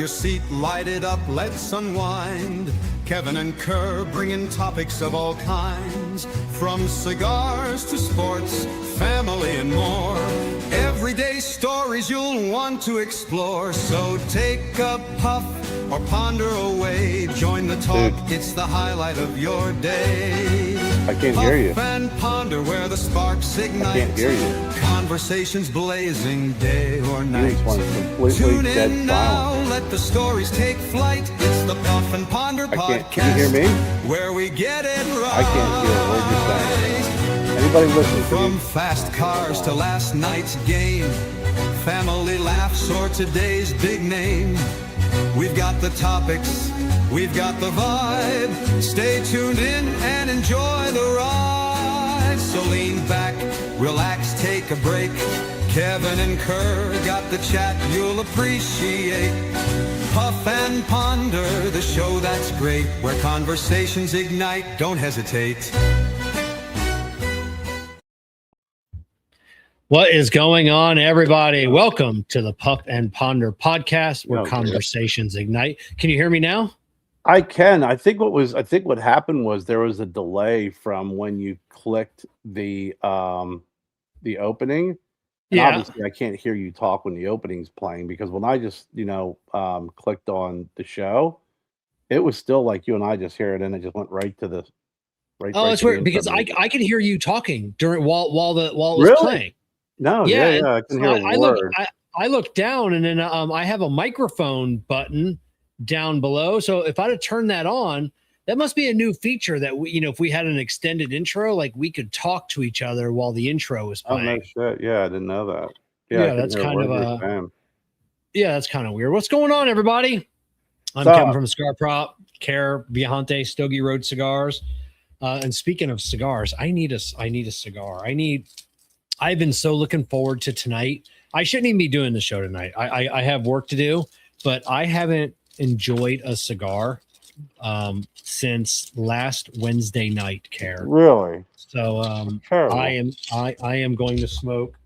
your seat, light it up, let's unwind. Kevin and Kerr bringing topics of all kinds, from cigars to sports, family and more. Everyday stories you'll want to explore. So take a puff or ponder away. Join the talk, it's the highlight of your day. I can't hear you. Puff and ponder where the sparks ignite. I can't hear you. Conversations blazing day or night. Tune in now, let the stories take flight. It's the Puff and Ponder podcast. Can you hear me? Where we get it right. I can't hear a word you're saying. Anybody listening? From fast cars to last night's game, family laughs or today's big name. We've got the topics, we've got the vibe. Stay tuned in and enjoy the ride. So lean back, relax, take a break. Kevin and Kerr got the chat you'll appreciate. Puff and Ponder, the show that's great, where conversations ignite. Don't hesitate. What is going on, everybody? Welcome to the Puff and Ponder podcast, where conversations ignite. Can you hear me now? I can. I think what happened was there was a delay from when you clicked the opening. And obviously I can't hear you talk when the opening's playing, because when I just clicked on the show, it was still like you and I just hear it, and it just went right to the right. Oh, it's weird because I can hear you talking during while it was playing. No, yeah, I can hear a word. I look down, and then I have a microphone button down below. So if I'd have turned that on, that must be a new feature that we, if we had an extended intro, like we could talk to each other while the intro was playing. Oh, no shit. Yeah, I didn't know that. Yeah, that's kind of that's kind of weird. What's going on, everybody? I'm Kevin from Cigar Prop, Kerr Viajante, Stogie Road Cigars. And speaking of cigars, I need a cigar. I've been so looking forward to tonight. I shouldn't even be doing the show tonight. I have work to do, but I haven't enjoyed a cigar since last Wednesday night, Kerr. Really? So I am going to smoke.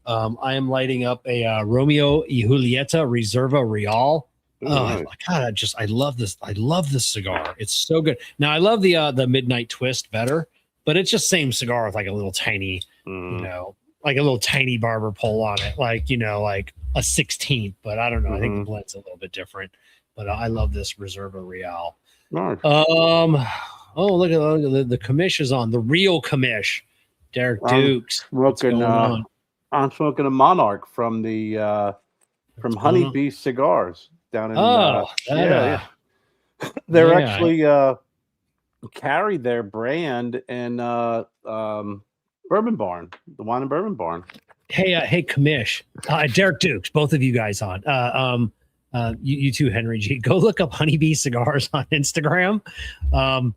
I am lighting up a Romeo y Julieta Reserva Real. Oh God, I love this. I love this cigar. It's so good. Now I love the Midnight Twist better, but it's just same cigar with like a little tiny, like a little tiny barber pole on it, like like a 16th. But I don't know. I think the blend's a little bit different. But I love this Reserva Real. Nice. Oh, look at the commish is on, the real commish. Derek Dukes. I'm smoking a Monarch from the from Honeybee Cigars down in they're actually carry their brand in Bourbon Barn, the wine and Bourbon Barn. Hey, commish. Derek Dukes, both of you guys on. You too, Henry G. Go look up Honeybee Cigars on Instagram. I'll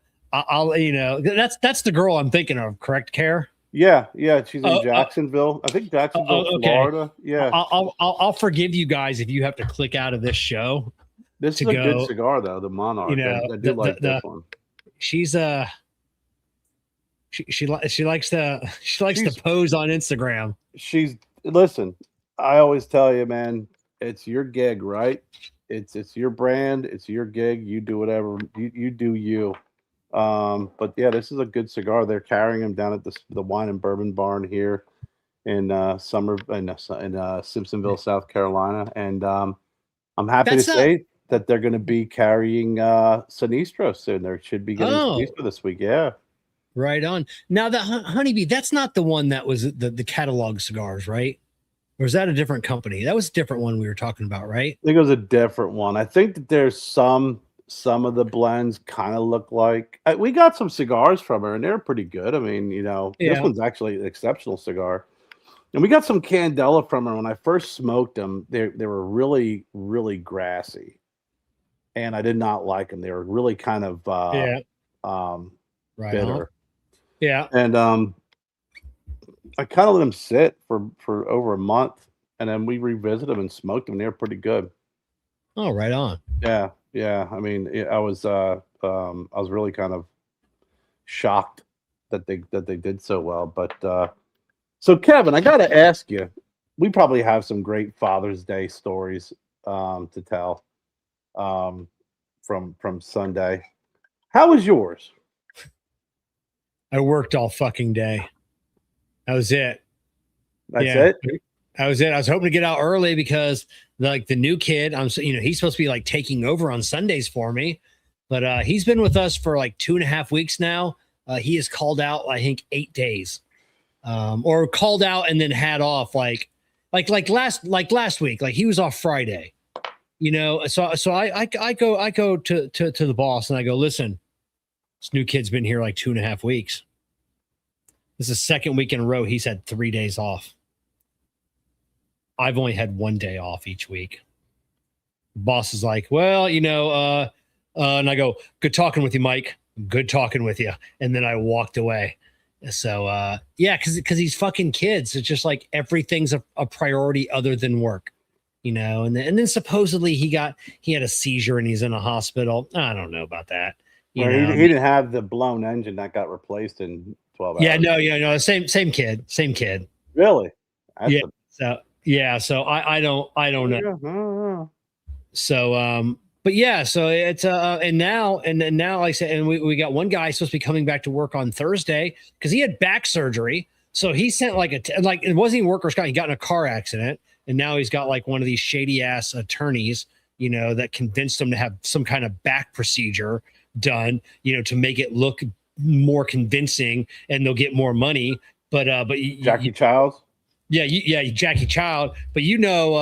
that's the girl I'm thinking of, correct, Kerr? Yeah, she's in Jacksonville. I think Jacksonville, Florida. Yeah. I'll forgive you guys if you have to click out of this show. This is a good cigar though, the Monarch. I do like this one. She's she likes to pose on Instagram. Listen, I always tell you, man, it's your gig, right? It's your brand, it's your gig. You do whatever you do. You. But yeah, this is a good cigar. They're carrying them down at the Wine and Bourbon Barn here in Simpsonville, South Carolina, and I'm happy to say that they're going to be carrying Sinistro soon. There should be getting Sinistro this week. Yeah. Right on. Now the Honeybee, that's not the one that was the catalog cigars, right? Or is that a different company? That was a different one we were talking about, right? I think it was a different one. I think that there's some of the blends kind of look like we got some cigars from her, and they're pretty good. I mean, this one's actually an exceptional cigar. And we got some Candela from her. When I first smoked them, they were really, really grassy, and I did not like them. They were really kind of bitter. Yeah. And I kind of let them sit for over a month, and then we revisited them and smoked them. They were pretty good. Oh, right on. Yeah. I mean, I was really kind of shocked that they did so well. But so Kevin, I got to ask you, we probably have some great Father's Day stories to tell. from Sunday. How was yours? I worked all fucking day. That was it. That's it. That was it. I was hoping to get out early because the new kid, he's supposed to be like taking over on Sundays for me, but he's been with us for like 2.5 weeks now. He is called out, I think 8 days, or called out and then had off like last week. Like he was off Friday, So I go to the boss and I go, listen, this new kid's been here like 2.5 weeks. This is the second week in a row he's had 3 days off. I've only had 1 day off each week. The boss is like, well, and I go, good talking with you, Mike. Good talking with you. And then I walked away. So, because these fucking kids, it's just like everything's a priority other than work, and then supposedly he had a seizure and he's in a hospital. I don't know about that. He didn't have the blown engine that got replaced in 12 hours. No, same kid. Really? So I don't know. So, but yeah, so it's and now like I said, and we got one guy supposed to be coming back to work on Thursday because he had back surgery. So he sent it wasn't even workers' comp. He got in a car accident, and now he's got like one of these shady ass attorneys, that convinced him to have some kind of back procedure done, to make it look more convincing, and they'll get more money. But Jackie Childs. Yeah, Jackie Child, but you know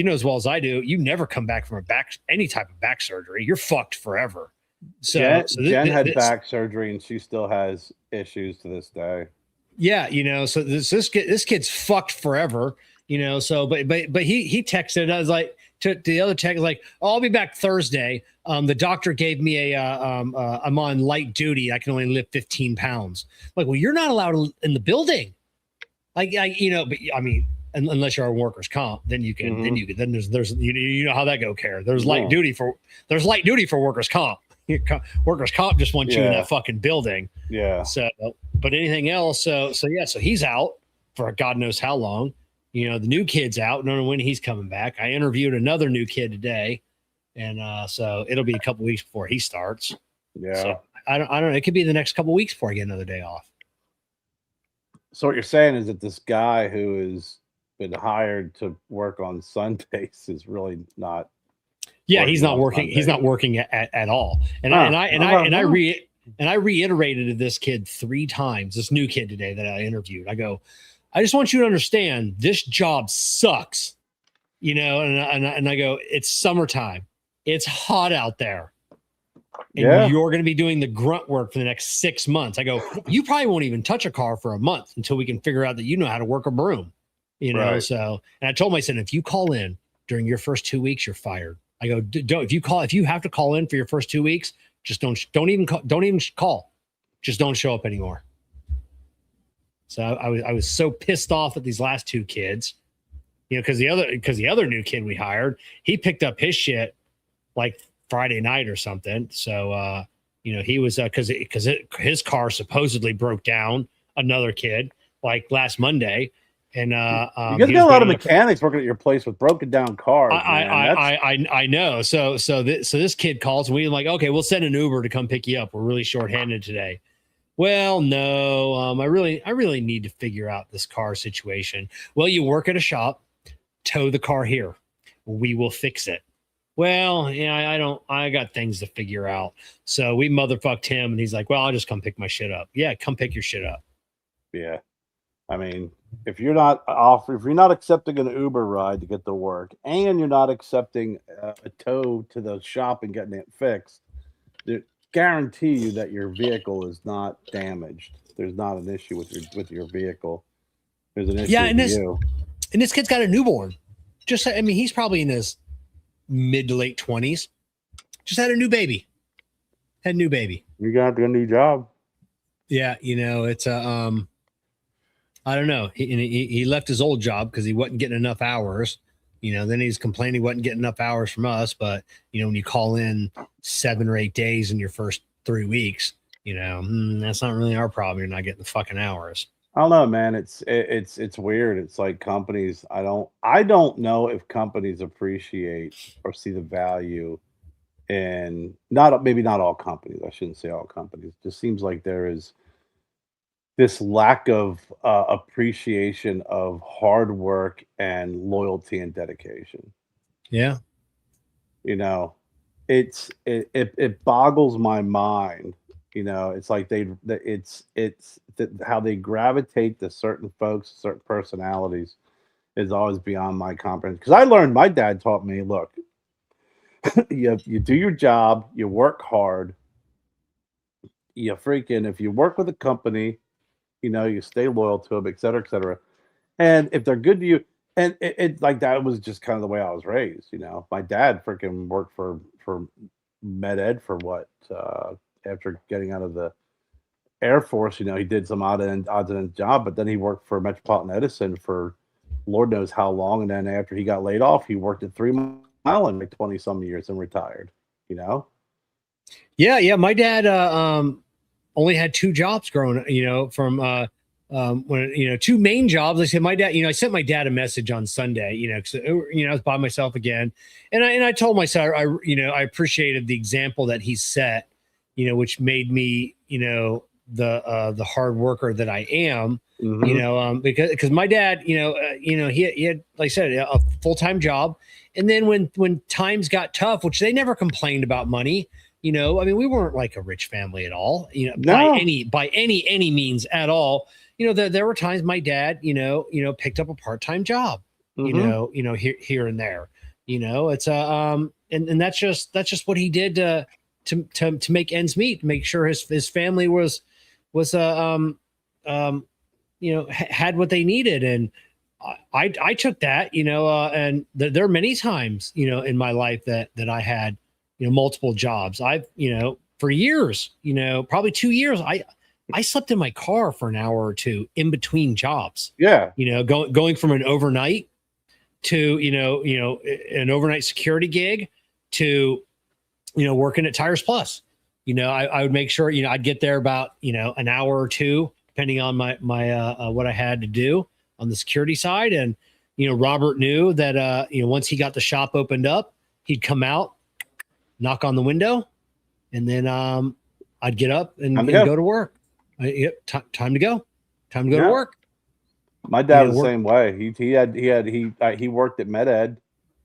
as well as I do, you never come back from any type of back surgery. You're fucked forever. So Jen had back surgery and she still has issues to this day. Yeah, so this kid's fucked forever. So but he texted. I was like to the other text like, oh, I'll be back Thursday. The doctor gave me I'm on light duty. I can only lift 15 pounds. I'm like, well, you're not allowed in the building. But I mean, unless you're on workers' comp, then you can, then there's how that go, Kerr. There's light duty for workers' comp. Workers' comp just wants you in that fucking building. Yeah. So, but anything else? So he's out for God knows how long. The new kid's out. Don't know when he's coming back. I interviewed another new kid today, and so it'll be a couple weeks before he starts. Yeah. So I don't know. It could be the next couple weeks before I get another day off. So what you're saying is that this guy who has been hired to work on Sundays is really not. Yeah, he's not working. He's not working at all. And I reiterated to this kid 3 times. This new kid today that I interviewed. I go, I just want you to understand this job sucks. And I go, it's summertime. It's hot out there. And you're going to be doing the grunt work for the next 6 months. I go, you probably won't even touch a car for a month until we can figure out that you know how to work a broom, Right. So, and I told him, I said, if you call in during your first 2 weeks, you're fired. I go, if you have to call in for your first 2 weeks, just don't even call. Just don't show up anymore. So I was so pissed off at these last 2 kids, because the other new kid we hired, he picked up his shit like Friday night or something. So, he was, cause his car supposedly broke down, another kid, like last Monday. And, you guys got a lot of mechanics working at your place with broken down cars. I know. So this kid calls and we're like, okay, we'll send an Uber to come pick you up. We're really shorthanded today. Well, no, I really need to figure out this car situation. Well, you work at a shop, tow the car here. We will fix it. Well, yeah, I got things to figure out. So we motherfucked him and he's like, well, I'll just come pick my shit up. Yeah, come pick your shit up. Yeah. I mean, if you're not accepting an Uber ride to get to work and you're not accepting a tow to the shop and getting it fixed, guarantee you that your vehicle is not damaged. There's not an issue with your vehicle. There's an issue with you. And this kid's got a newborn. He's probably in his mid to late 20s. Just had a new baby. You got a new job. Yeah, it's I don't know. He left his old job because he wasn't getting enough hours. Then he's complaining he wasn't getting enough hours from us. But when you call in 7 or 8 days in your first 3 weeks, that's not really our problem. You're not getting the fucking hours. I don't know, man. It's weird. It's like companies. I don't know if companies appreciate or see the value in not maybe not all companies. I shouldn't say all companies. It just seems like there is this lack of appreciation of hard work and loyalty and dedication. Yeah. You know, it boggles my mind. You know, it's like how they gravitate to certain folks, certain personalities is always beyond my comprehension. Because I learned, my dad taught me, look, you do your job, you work hard, you freaking if you work with a company, you stay loyal to them, et cetera, et cetera. And if they're good to you, and it like that was just kind of the way I was raised. My dad freaking worked for med ed for what after getting out of the Air Force. He did some odds and ends job, but then he worked for Metropolitan Edison for Lord knows how long. And then after he got laid off, he worked at 3 Mile in like 20 some years and retired. You know? Yeah, yeah. My dad only had 2 jobs growing, from when two main jobs. I said my dad, I sent my dad a message on Sunday, because I was by myself again, and I told my son, I appreciated the example that he set, which made me, the hard worker that I am, because my dad, he had, like I said, a full-time job, and then when times got tough, which they never complained about money. I mean, we weren't like a rich family at all, No. by any means at all. There were times my dad, picked up a part-time job, here and there. It's and that's just what he did to make ends meet, make sure his family was had what they needed. And I took that, and there are many times, in my life that I had, multiple jobs. I've, for years, probably 2 years, I slept in my car for an hour or two in between jobs. Yeah. Going from an overnight to, an overnight security gig to, working at Tires Plus. I would make sure, I'd get there about, an hour or two, depending on my what I had to do on the security side. And, Robert knew that, once he got the shop opened up, he'd come out, knock on the window, and then I'd get up and go to work. Time to go. Time to go to work. My dad was the same way. He worked at Med Ed,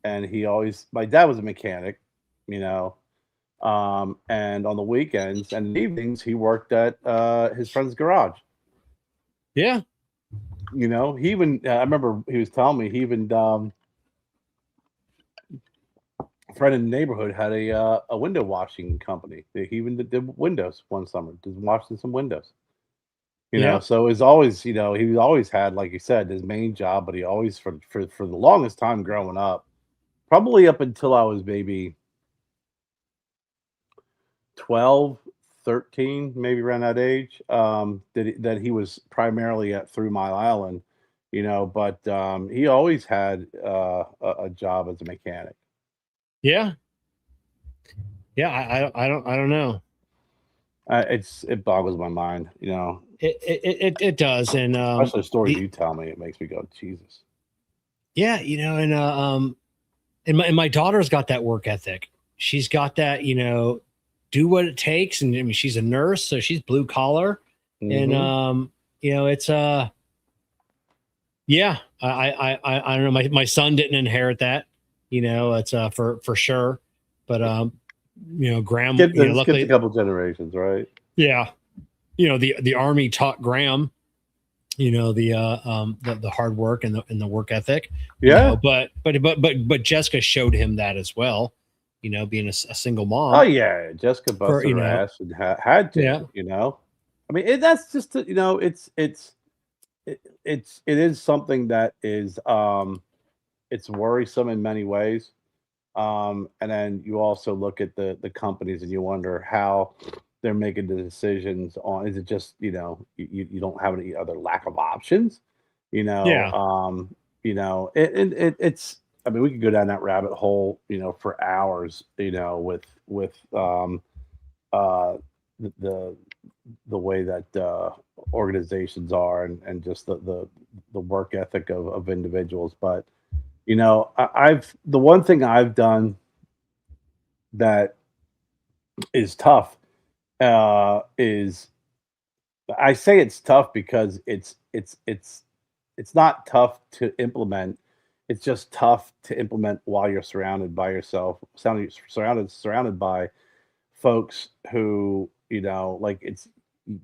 and my dad was a mechanic, and on the weekends and evenings he worked at his friend's garage. Yeah. He even I remember he was telling me he even friend in the neighborhood had a window washing company. He even did windows one summer, just washing some windows. So it was always, he always had, like you said, his main job, but he always for the longest time growing up, probably up until I was maybe 12, 13, maybe around that age, that he was primarily at 3 Mile Island, but he always had a job as a mechanic. Yeah. Yeah. I don't know. It boggles my mind, It does. And especially the stories you tell me, it makes me go, Jesus. Yeah. And my daughter's got that work ethic. She's got that, do what it takes. And I mean, she's a nurse, so she's blue collar. And it's yeah, I don't know. My son didn't inherit that. It's for sure. But Graham, luckily a couple generations, right? Yeah. The Army taught Graham, the hard work and the work ethic. Yeah. But Jessica showed him that as well, being a single mom. Oh yeah. Jessica busted her ass and had to, I mean, that's just, it is something that is, it's worrisome in many ways. And then you also look at the companies and you wonder how they're making the decisions on, is it just, you don't have any other lack of options, Yeah. It's, I mean, we could go down that rabbit hole, for hours, with the the way that organizations are, and just the work ethic of individuals. But I've the one thing I've done that is tough is I say it's tough because it's not tough to implement. It's just tough to implement while you're surrounded by yourself, surrounded by folks who, like it's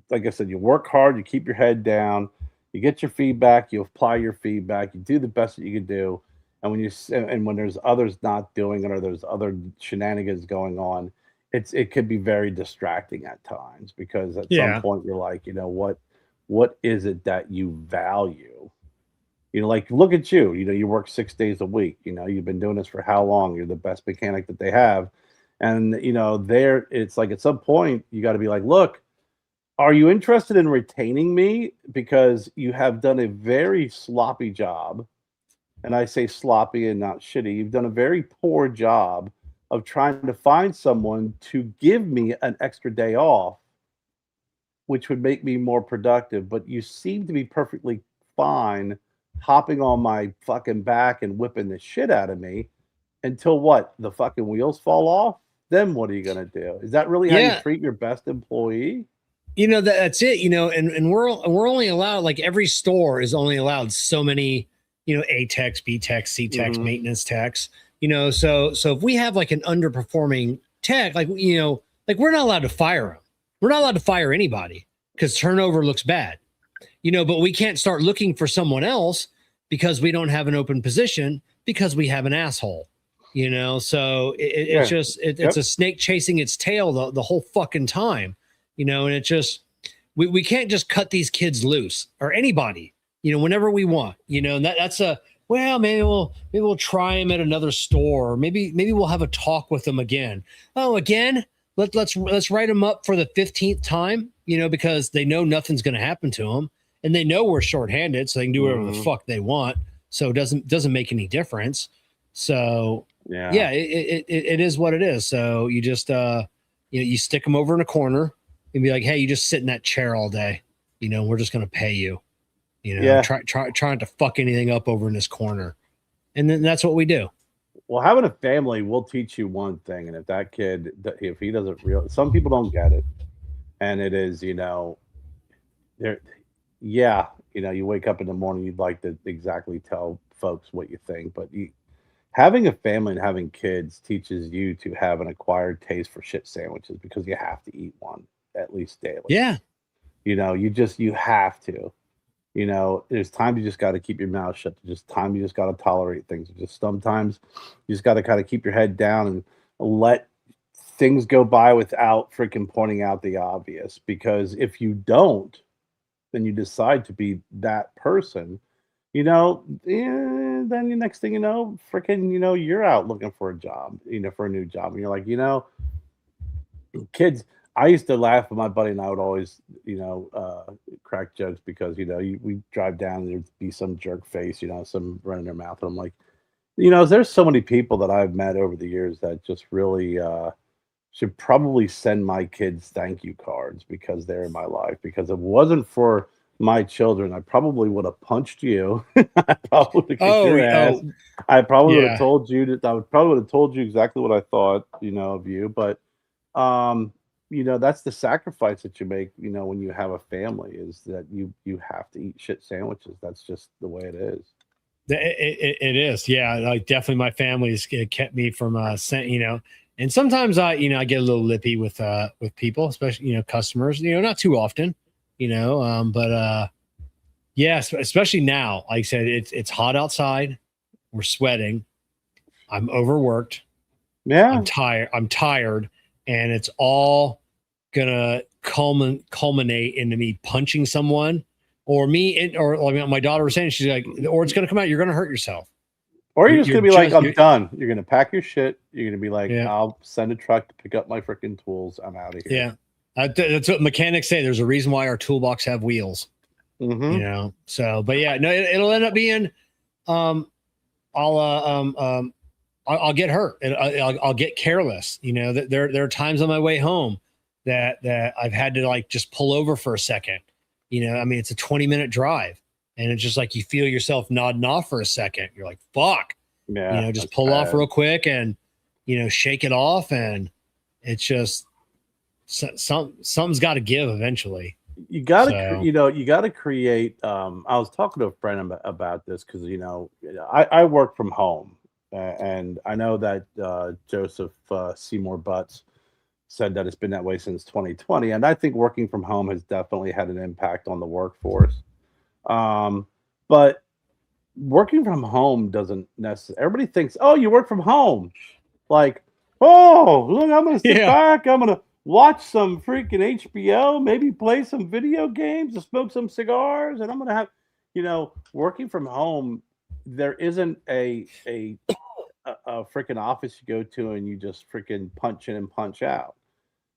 like I said, you work hard, you keep your head down, you get your feedback, you apply your feedback, you do the best that you can do. And when there's others not doing it, or there's other shenanigans going on, it could be very distracting at times, because at some point you're like, what is it that you value? Like, look at you, you work 6 days a week, you've been doing this for how long? You're the best mechanic that they have. And, it's like at some point you got to be like, look, are you interested in retaining me? Because you have done a very sloppy job. And I say sloppy and not shitty. You've done a very poor job of trying to find someone to give me an extra day off, which would make me more productive. But you seem to be perfectly fine hopping on my fucking back and whipping the shit out of me until what? The fucking wheels fall off? Then what are you going to do? Is that really how you treat your best employee? That's it, and we're only allowed, like, every store is only allowed so many, A techs, B techs, C techs, maintenance techs, so if we have like an underperforming tech, like, like, we're not allowed to fire them. We're not allowed to fire anybody because turnover looks bad, but we can't start looking for someone else because we don't have an open position because we have an asshole, so it's a snake chasing its tail the whole fucking time, and it just, we can't just cut these kids loose, or anybody, whenever we want, and that's maybe we'll try them at another store, or maybe we'll have a talk with them again. Oh, again, let's write them up for the 15th time, because they know nothing's going to happen to them, and they know we're shorthanded, so they can do whatever the fuck they want. So it doesn't make any difference. So it is what it is. So you just you stick them over in a corner and be like, hey, you just sit in that chair all day. We're just going to pay you. Trying to fuck anything up over in this corner, and then that's what we do. Well, having a family will teach you one thing, and if that kid, if he doesn't some people don't get it, and it is, you wake up in the morning, you'd like to exactly tell folks what you think, but having a family and having kids teaches you to have an acquired taste for shit sandwiches, because you have to eat one at least daily. Yeah. You have to. There's times you just got to keep your mouth shut. There's just time you just got to tolerate things. Just sometimes you just got to kind of keep your head down and let things go by without freaking pointing out the obvious. Because if you don't, then you decide to be that person, then the next thing you know, freaking, you're out looking for a job, for a new job. And you're like, kids, I used to laugh with my buddy, and I would always, crack jokes because, we drive down and there'd be some jerk face, some running their mouth. And I'm like, there's so many people that I've met over the years that just really should probably send my kids thank you cards because they're in my life. Because if it wasn't for my children, I probably would have punched you. I probably would have kicked your ass. I probably would have told you that. I would probably would have told you exactly what I thought, of you. But that's the sacrifice that you make, when you have a family, is that you have to eat shit sandwiches. That's just the way it is. It is. Yeah. Like, definitely my family's kept me from, and sometimes I get a little lippy with people, especially, customers, not too often, but especially now, like I said, it's hot outside. We're sweating. I'm overworked. Yeah. I'm tired. And it's all gonna culminate into me punching someone, or my daughter was saying, she's like, or it's gonna come out, you're gonna hurt yourself, or you're just gonna be like, I'm done. You're gonna pack your shit. You're gonna be like, I'll send a truck to pick up my freaking tools. I'm out of here. Yeah, that's what mechanics say. There's a reason why our toolbox have wheels. So, but it'll end up being, I'll get hurt. I'll get careless. There are times on my way home that I've had to like just pull over for a second. You know, I mean, it's a 20-minute drive, and it's just like you feel yourself nodding off for a second. You're like, fuck. Yeah. You know, just pull off real quick and, you know, shake it off. And it's just something's got to give eventually. You got to, you got to create. I was talking to a friend about this because, you know, I work from home, and I know that Joseph Seymour Butts said that it's been that way since 2020. And I think working from home has definitely had an impact on the workforce. But working from home doesn't necessarily, everybody thinks, oh, you work from home. Like, oh, look, I'm going to sit back. I'm going to watch some freaking HBO, maybe play some video games, smoke some cigars. And I'm going to have, you know, working from home, there isn't a freaking office you go to and you just freaking punch in and punch out.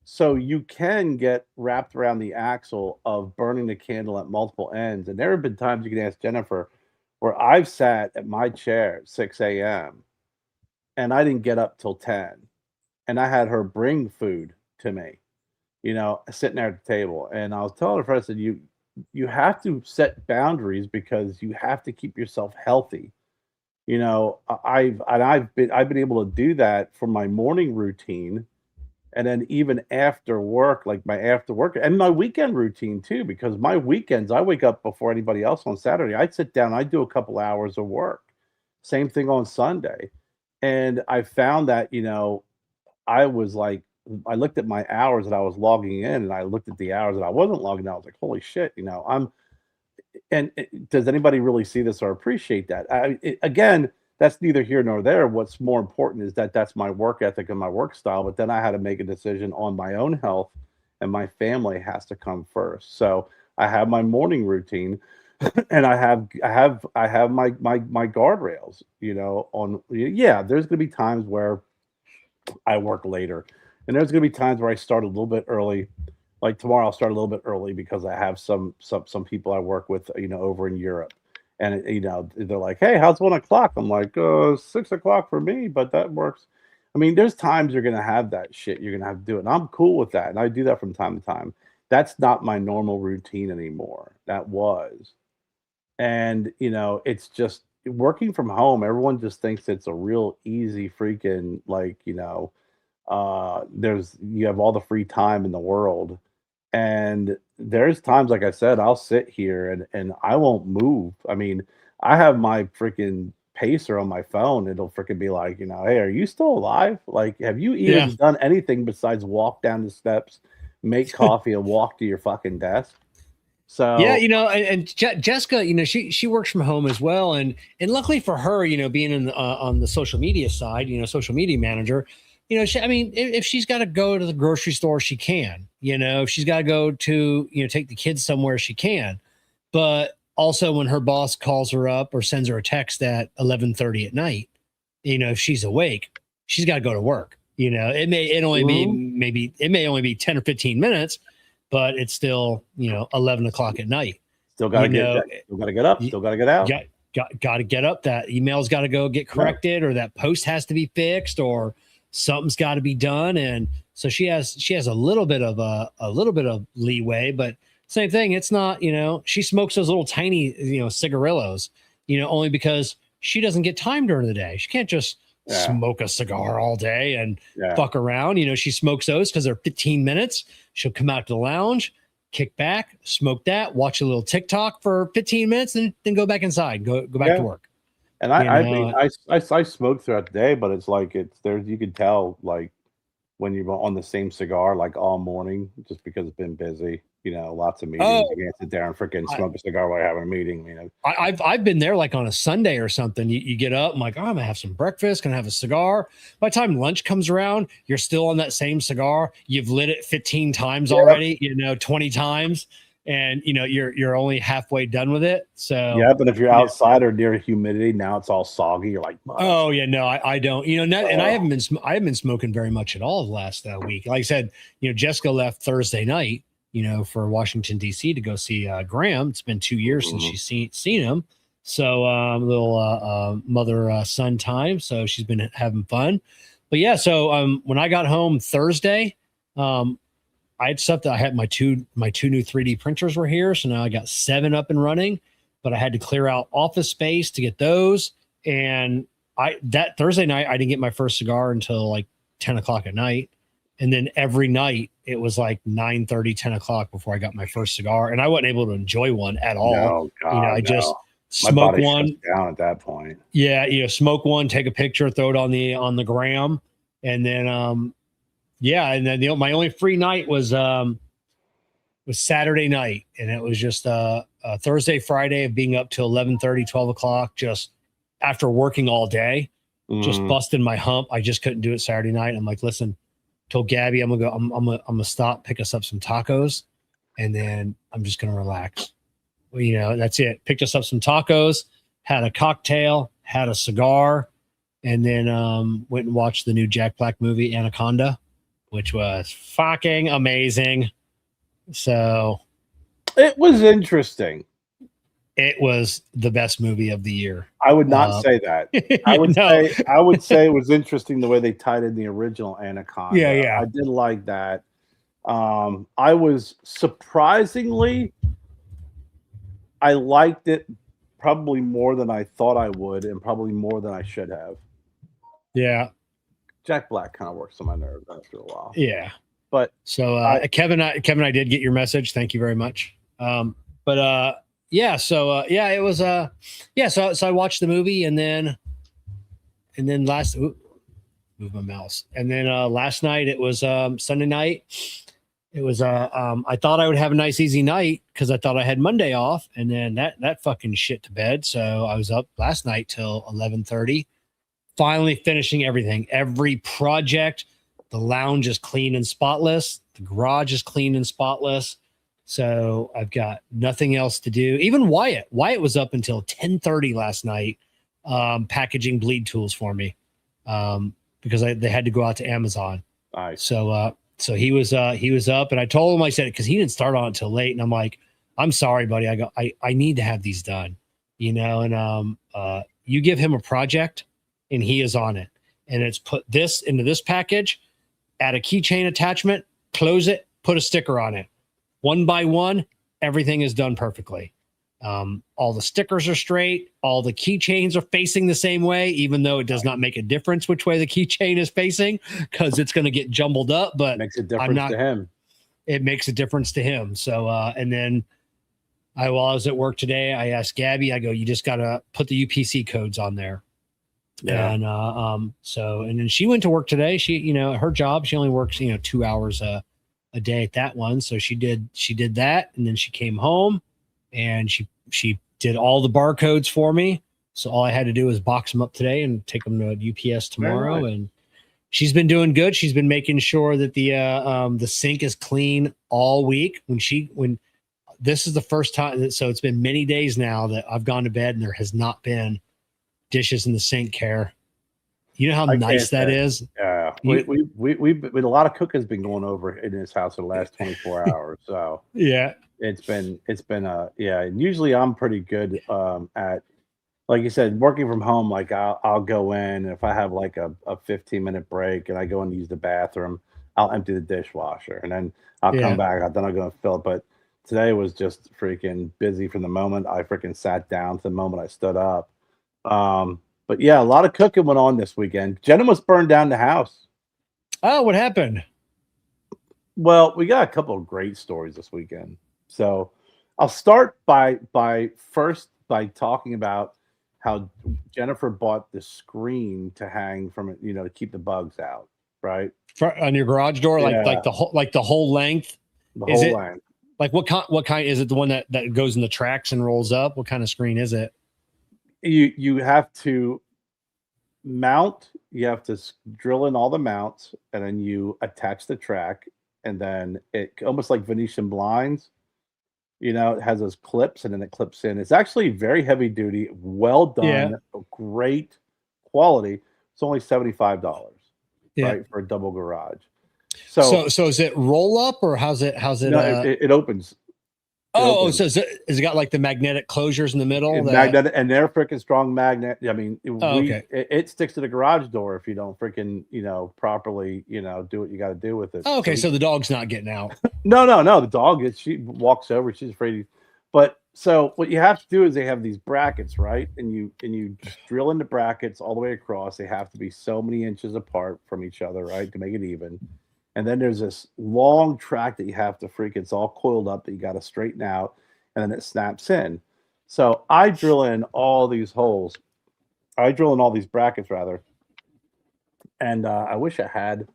So you can get wrapped around the axle of burning the candle at multiple ends. And there have been times, you can ask Jennifer, where I've sat at my chair at 6 a.m. and I didn't get up till 10. And I had her bring food to me, you know, sitting there at the table. And I was telling her, I said, you have to set boundaries because you have to keep yourself healthy. You know, I've been able to do that for my morning routine. And then even after work, like my after work and my weekend routine too, because my weekends, I wake up before anybody else on Saturday. I sit down, I do a couple hours of work. Same thing on Sunday. And I found that, you know, I was like, I looked at my hours that I was logging in and I looked at the hours that I wasn't logging in. I was like, holy shit, you know, does anybody really see this or appreciate that? Again, that's neither here nor there. What's more important is that that's my work ethic and my work style. But then I had to make a decision on my own health, and my family has to come first. So I have my morning routine, and I have my guardrails. You know, there's going to be times where I work later, and there's going to be times where I start a little bit early. Like tomorrow, I'll start a little bit early because I have some people I work with, you know, over in Europe. And, you know, they're like, hey, how's 1 o'clock? I'm like, 6 o'clock for me, but that works. I mean, there's times you're going to have that shit. You're going to have to do it. And I'm cool with that. And I do that from time to time. That's not my normal routine anymore. That was. And, you know, it's just working from home. Everyone just thinks it's a real easy freaking, like, you know, you have all the free time in the world. And there's times, like I said, I'll sit here and I won't move. I mean, I have my freaking pacer on my phone. It'll freaking be like, you know, hey, are you still alive? Like, have you even done anything besides walk down the steps, make coffee, and walk to your fucking desk? So yeah, you know, and Jessica, you know, she works from home as well, and luckily for her, you know, being on the social media side, you know, social media manager. You know, I mean, if she's got to go to the grocery store, she can. You know, if she's got to go to, you know, take the kids somewhere, she can. But also when her boss calls her up or sends her a text at 11:30 at night, you know, if she's awake, she's got to go to work. You know, it may only be 10 or 15 minutes, but it's still, you know, 11 o'clock at night. Still got to get up. Still got to get out. Got to get up. That email's got to go get corrected, or that post has to be fixed, or something's got to be done. And so she has a little bit of leeway, but same thing. It's not, you know, she smokes those little tiny, you know, cigarillos, you know, only because she doesn't get time during the day. She can't just smoke a cigar all day and fuck around. You know, she smokes those because they're 15 minutes. She'll come out to the lounge, kick back, smoke that, watch a little TikTok for 15 minutes, and then go back inside, go back to work. And I smoke throughout the day, but it's like you can tell like when you're on the same cigar like all morning, just because it's been busy, you know, lots of meetings. You can't sit there and freaking smoke a cigar while you're having a meeting. You know, I've been there like on a Sunday or something. You get up, I'm like, oh, I'm gonna have some breakfast, gonna have a cigar. By the time lunch comes around, you're still on that same cigar. You've lit it 15 times already, you know, 20 times. And you know you're only halfway done with it. So but if you're outside or near humidity, now it's all soggy. You're like, oh yeah, no, I don't. You know, and I haven't been smoking very much at all the last week. Like I said, you know, Jessica left Thursday night, you know, for Washington D.C. to go see Graham. It's been 2 years since she's seen him. So little mother son time. So she's been having fun. But yeah, so when I got home Thursday, I had stuff that I had my two new 3D printers were here. So now I got 7 up and running, but I had to clear out office space to get those. And that Thursday night, I didn't get my first cigar until like 10 o'clock at night. And then every night it was like 9:30, 10 o'clock before I got my first cigar. And I wasn't able to enjoy one at all. No, God, I just my smoke body one shuts down at that point. Yeah. Smoke one, take a picture, throw it on the gram. And then, and then my only free night was Saturday night. And it was just a Thursday, Friday of being up till 11:30, 12 o'clock, just after working all day, just busting my hump. I just couldn't do it Saturday night. I'm like, listen, told Gabby, I'm gonna stop, pick us up some tacos, and then I'm just gonna relax. Well, that's it. Picked us up some tacos, had a cocktail, had a cigar, and then went and watched the new Jack Black movie Anaconda, which was fucking amazing. So it was interesting. It was the best movie of the year. I would not say that. I would say it was interesting the way they tied in the original Anaconda. Yeah. I did like that. I was surprisingly, I liked it probably more than I thought I would, and probably more than I should have. Yeah. Jack Black kind of works on my nerves after a while. Yeah. But so Kevin, I did get your message. Thank you very much. So it was so I watched the movie and then move my mouse. And then last night it was Sunday night. It was I thought I would have a nice easy night because I thought I had Monday off, and then that fucking shit to bed. So I was up last night till 11:30, finally finishing everything. Every project, the lounge is clean and spotless. The garage is clean and spotless. So I've got nothing else to do. Even Wyatt was up until 10:30 last night, packaging bleed tools for me, because they had to go out to Amazon. Nice. So he was up, and I told him, I said, because he didn't start on it till late, and I'm like, I'm sorry, buddy. I need to have these done, and you give him a project, and he is on it, and it's put this into this package, add a keychain attachment, close it, put a sticker on it. One by one, everything is done perfectly. All the stickers are straight. All the keychains are facing the same way, even though it does not make a difference which way the keychain is facing, because it's going to get jumbled up. But it makes a difference to him. It makes a difference to him. So, and then while I was at work today, I asked Gabby, I go, you just got to put the UPC codes on there. Yeah. And and then she went to work today. She, her job, she only works, 2 hours a day at that one. So she did that, and then she came home and she did all the barcodes for me. So all I had to do was box them up today and take them to UPS tomorrow. Nice. And she's been doing good. She's been making sure that the sink is clean all week. When this is the first time, so it's been many days now that I've gone to bed and there has not been dishes in the sink, Kerr. You know how nice that is? Yeah. We a lot of cooking's been going over in this house for the last 24 hours. So yeah, it's been and usually I'm pretty good at, like you said, working from home. Like I'll go in, and if I have like a 15-minute break and I go and use the bathroom, I'll empty the dishwasher, and then I'll come back. Then I'm gonna fill it. But today was just freaking busy from the moment I freaking sat down to the moment I stood up. But yeah, a lot of cooking went on this weekend. Jenna almost burned down the house. Oh, what happened? Well, we got a couple of great stories this weekend. So I'll start by talking about how Jennifer bought the screen to hang from it, to keep the bugs out, right? On your garage door, like the whole length. The whole length. Like what kind is it? The one that goes in the tracks and rolls up? What kind of screen is it? You have to mount. You have to drill in all the mounts, and then you attach the track, and then it almost like Venetian blinds. It has those clips, and then it clips in. It's actually very heavy duty, well done, great quality. It's only $75, right, for a double garage. So is it roll up, or how's it? No, it opens. So has it got like the magnetic closures in the middle? Magnetic, and they're freaking strong magnet. I mean, okay. It sticks to the garage door if you don't freaking, properly, do what you got to do with it. Oh, okay, so the dog's not getting out. No. The dog is. She walks over. She's afraid. But so what you have to do is they have these brackets, right? And you drill into brackets all the way across. They have to be so many inches apart from each other, right, to make it even. And then there's this long track that you have to it's all coiled up that you got to straighten out, and then it snaps in. So I drill in all these holes. I drill in all these brackets, rather. And I wish I had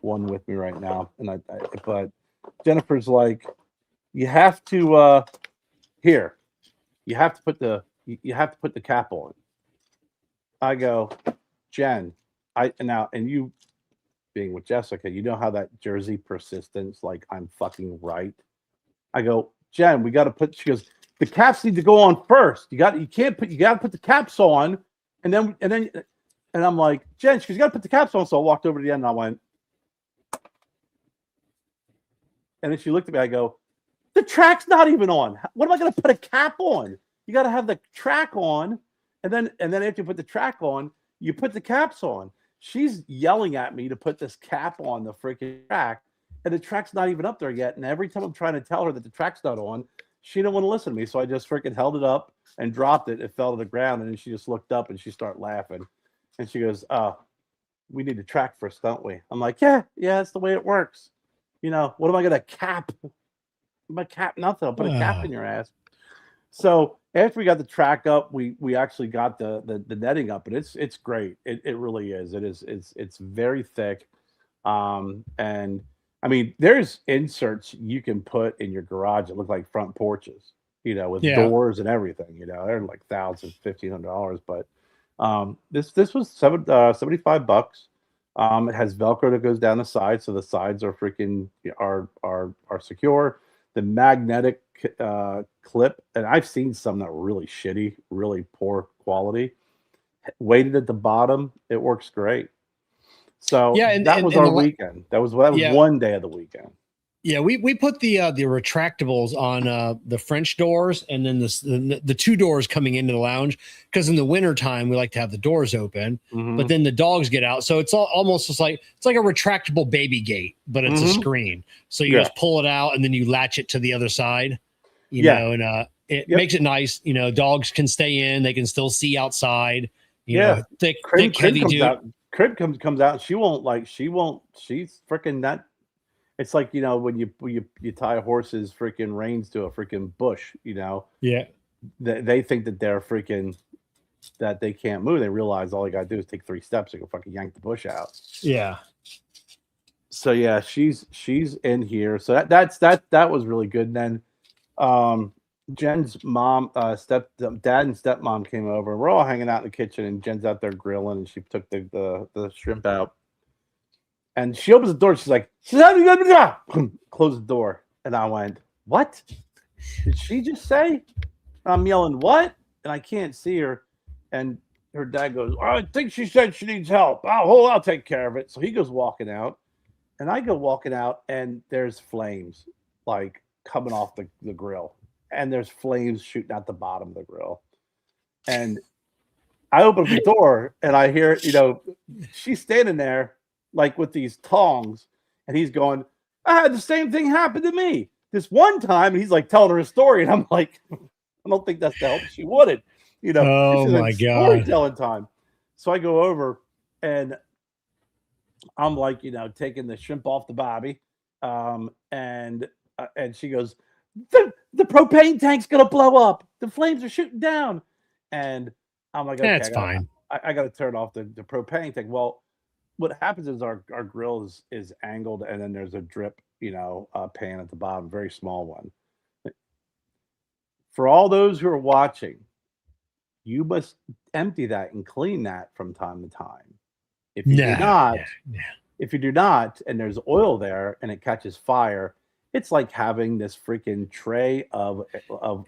one with me right now. And but Jennifer's like, you have to you have to put the cap on. I go, Jen, and you being with Jessica, you know how that Jersey persistence, like I'm fucking right. I go, Jen, we got to put. She goes, the caps need to go on first. You got to put the caps on, and I'm like, Jen, she goes, you got to put the caps on. So I walked over to the end and I went, and then she looked at me. I go, the track's not even on. What am I going to put a cap on? You got to have the track on, and then after you put the track on, you put the caps on. She's yelling at me to put this cap on the freaking track, and the track's not even up there yet. And every time I'm trying to tell her that the track's not on, she don't want to listen to me. So I just freaking held it up and dropped it. It fell to the ground, and then she just looked up and she started laughing. And she goes, we need a track first, don't we? I'm like, yeah, that's the way it works. What am I going to cap? I'm going to cap nothing. I'll put a cap in your ass. So after we got the track up, we actually got the netting up, and it's great. It really is. It's very thick. And I mean, there's inserts you can put in your garage that look like front porches, with doors and everything. They're like $1,000, $1,500. But this was $75. It has Velcro that goes down the side, so the sides are freaking are secure. The magnetic clip, and I've seen some that were really shitty, really poor quality. Weighted at the bottom, it works great. So that was our weekend. That was one day of the weekend. Yeah, we put the retractables on the French doors, and then the two doors coming into the lounge, because in the wintertime we like to have the doors open, but then the dogs get out, so it's almost just like a retractable baby gate, but it's a screen. So you just pull it out and then you latch it to the other side, you know, and it makes it nice. Dogs can stay in, they can still see outside. Thick, heavy dude. Crib comes out. She's freaking not. It's like, when you tie a horse's freaking reins to a freaking bush, they think that they're freaking, that they can't move. They realize all they got to do is take 3 steps and go fucking yank the bush out. Yeah. So yeah, she's in here. So that was really good. And then Jen's mom, dad and stepmom came over, and we're all hanging out in the kitchen, and Jen's out there grilling, and she took the shrimp out. And she opens the door. She's like, close the door. And I went, what? Did she just say? And I'm yelling, what? And I can't see her. And her dad goes, I think she said she needs help. I'll take care of it. So he goes walking out. And I go walking out, and there's flames like coming off the grill. And there's flames shooting out the bottom of the grill. And I open the door, and I hear, she's standing there, like with these tongs, and he's going, I had the same thing happen to me this one time. And he's like telling her a story, and I'm like, I don't think that's the help she wanted. Oh my God. Storytelling time. So I go over, and I'm like, taking the shrimp off the bobby. And she goes, the propane tank's gonna blow up. The flames are shooting down. And I'm like, okay, that's fine. I gotta turn off the propane tank. Well, what happens is our grill is angled, and then there's a drip, pan at the bottom, very small one. For all those who are watching, you must empty that and clean that from time to time. If you do not, and there's oil there and it catches fire, it's like having this freaking tray of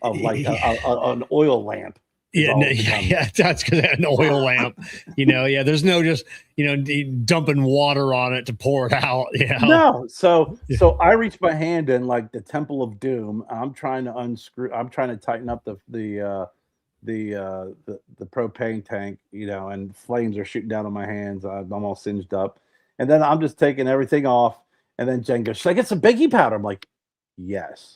like an oil lamp Yeah, that's because an oil lamp. There's no just dumping water on it to pour it out. No, so I reach my hand in like the Temple of Doom. I'm trying to unscrew. I'm trying to tighten up the propane tank, and flames are shooting down on my hands. I'm all singed up, and then I'm just taking everything off. And then Jen goes, "Should I get some baking powder?" I'm like, "Yes."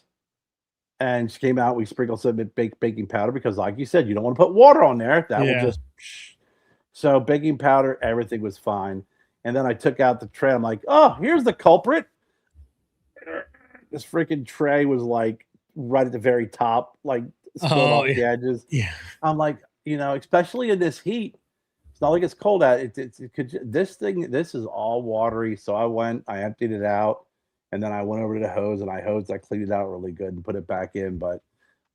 And she came out. We sprinkled some baking powder because, like you said, you don't want to put water on there. That will just. So baking powder, everything was fine. And then I took out the tray. I'm like, "Oh, here's the culprit." This freaking tray was like right at the very top, like spilled off the edges. Yeah. I'm like, especially in this heat, it's not like it's cold out. This is all watery. So I emptied it out. And then I went over to the hose and I cleaned it out really good and put it back in. But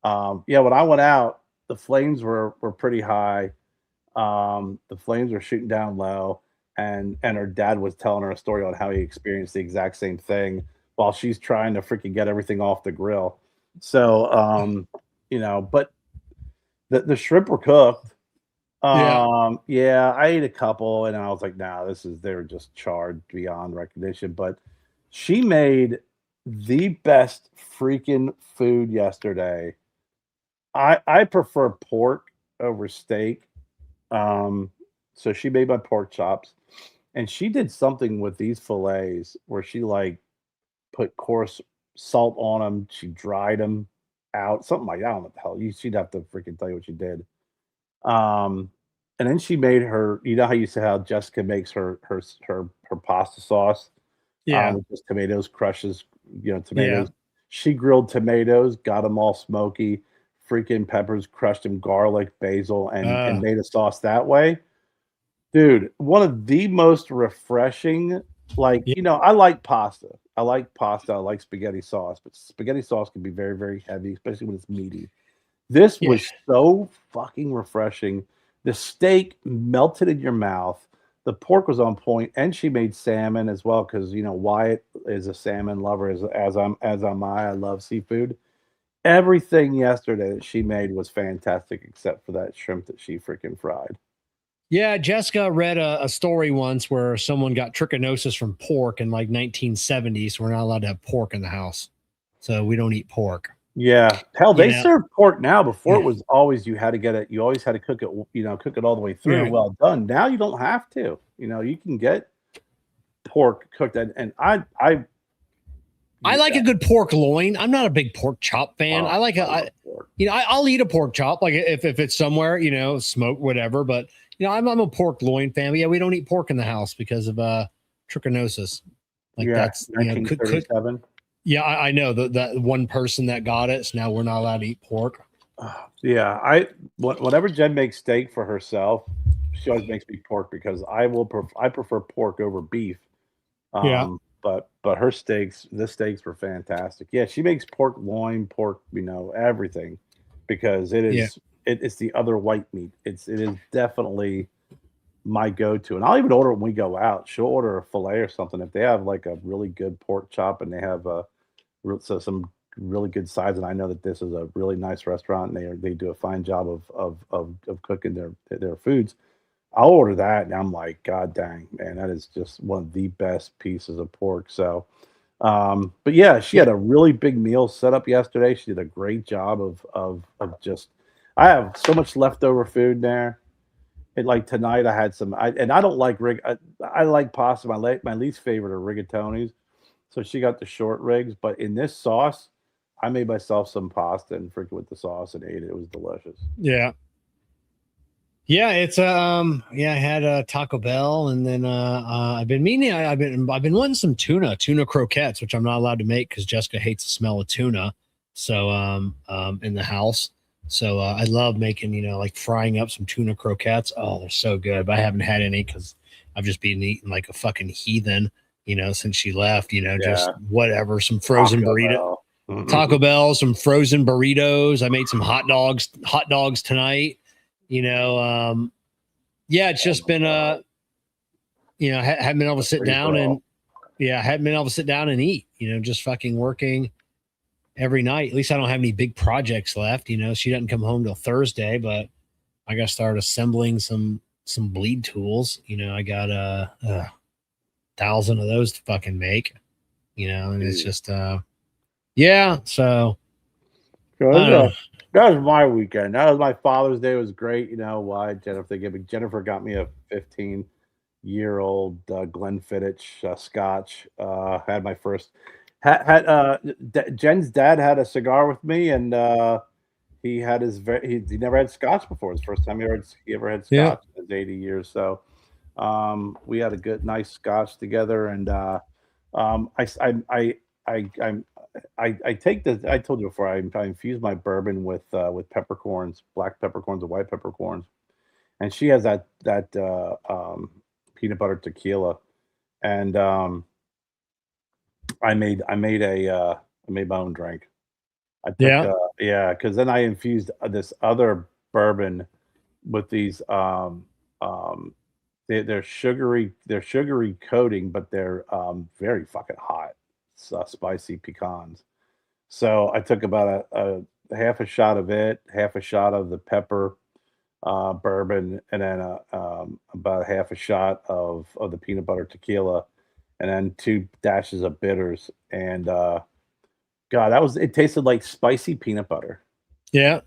when I went out, the flames were pretty high. The flames were shooting down low, and her dad was telling her a story on how he experienced the exact same thing while she's trying to freaking get everything off the grill. So but the shrimp were cooked. I ate a couple and I was like, nah, they were just charred beyond recognition. But she made the best freaking food yesterday. I prefer pork over steak. So she made my pork chops, and she did something with these fillets where she like put coarse salt on them. She dried them out, something like that. I don't know what the hell. She'd have to freaking tell you what she did. And then she made her. You know how you say how Jessica makes her pasta sauce. With just tomatoes, crushes, tomatoes. Yeah. She grilled tomatoes, got them all smoky, freaking peppers, crushed them, garlic, basil, and made a sauce that way. Dude, one of the most refreshing, I like pasta. I like spaghetti sauce, but spaghetti sauce can be very, very heavy, especially when it's meaty. This was so fucking refreshing. The steak melted in your mouth. The pork was on point, and she made salmon as well because Wyatt is a salmon lover, as am I. I love seafood. Everything yesterday that she made was fantastic, except for that shrimp that she freaking fried. Yeah, Jessica read a story once where someone got trichinosis from pork in like 1970s. So we're not allowed to have pork in the house, so we don't eat pork. Yeah, hell, they serve pork now. Before it was always you had to get it. You always had to cook it. Cook it all the way through. Yeah. Well done. Now you don't have to. You can get pork cooked, and I like a good pork loin. I'm not a big pork chop fan. I'll eat a pork chop like if it's somewhere smoked whatever. But I'm a pork loin fan. But yeah, we don't eat pork in the house because of trichinosis. That's 1937. Yeah, I know that one person that got it. So now we're not allowed to eat pork. Yeah, whenever Jen makes steak for herself, she always makes me pork because I prefer pork over beef. But her the steaks were fantastic. Yeah, she makes pork loin, pork, everything, because it's the other white meat. It is definitely my go-to, and I'll even order when we go out. She'll order a fillet or something if they have like a really good pork chop and they have some really good sides. And I know that this is a really nice restaurant and they do a fine job of cooking their foods. I'll order that and I'm like, God dang, man, that is just one of the best pieces of pork. So, but yeah, she had a really big meal set up yesterday. She did a great job of just. I have so much leftover food there. And like tonight, I had some. I don't like I like pasta. My least favorite are rigatonis. So she got the short rigs, but in this sauce, I made myself some pasta and freaking with the sauce and ate it. It was delicious. Yeah. Yeah, it's I had Taco Bell, and then I've been wanting some tuna croquettes, which I'm not allowed to make because Jessica hates the smell of tuna. So in the house, so I love making like frying up some tuna croquettes. Oh, they're so good, but I haven't had any because I've just been eating like a fucking heathen, since she left. Just whatever, some frozen burrito. Taco Bell, some frozen burritos. I made some hot dogs tonight. It's just been hadn't been able to sit down and eat, just fucking working every night. At least I don't have any big projects left. She doesn't come home till Thursday, but I got to start assembling some bleed tools. I got 1,000 of those to fucking make. And it's just yeah. So that was my weekend. That was my Father's Day. It was great. Why Jennifer got me a 15-year-old Glenfiddich Scotch. Had my first Jen's dad had a cigar with me, and he had he never had Scotch before. It's the first time he ever had Scotch in his 80 years. So we had a nice Scotch together, and I take the. I told you before. I infuse my bourbon with peppercorns, black peppercorns and white peppercorns, and she has that peanut butter tequila, and I made my own drink. I took, because then I infused this other bourbon with these they're sugary coating, but they're very fucking hot, spicy pecans. So I took about a half a shot of it, half a shot of the pepper bourbon, and then about half a shot of the peanut butter tequila, and then 2 dashes of bitters. And God, it tasted like spicy peanut butter. Yeah.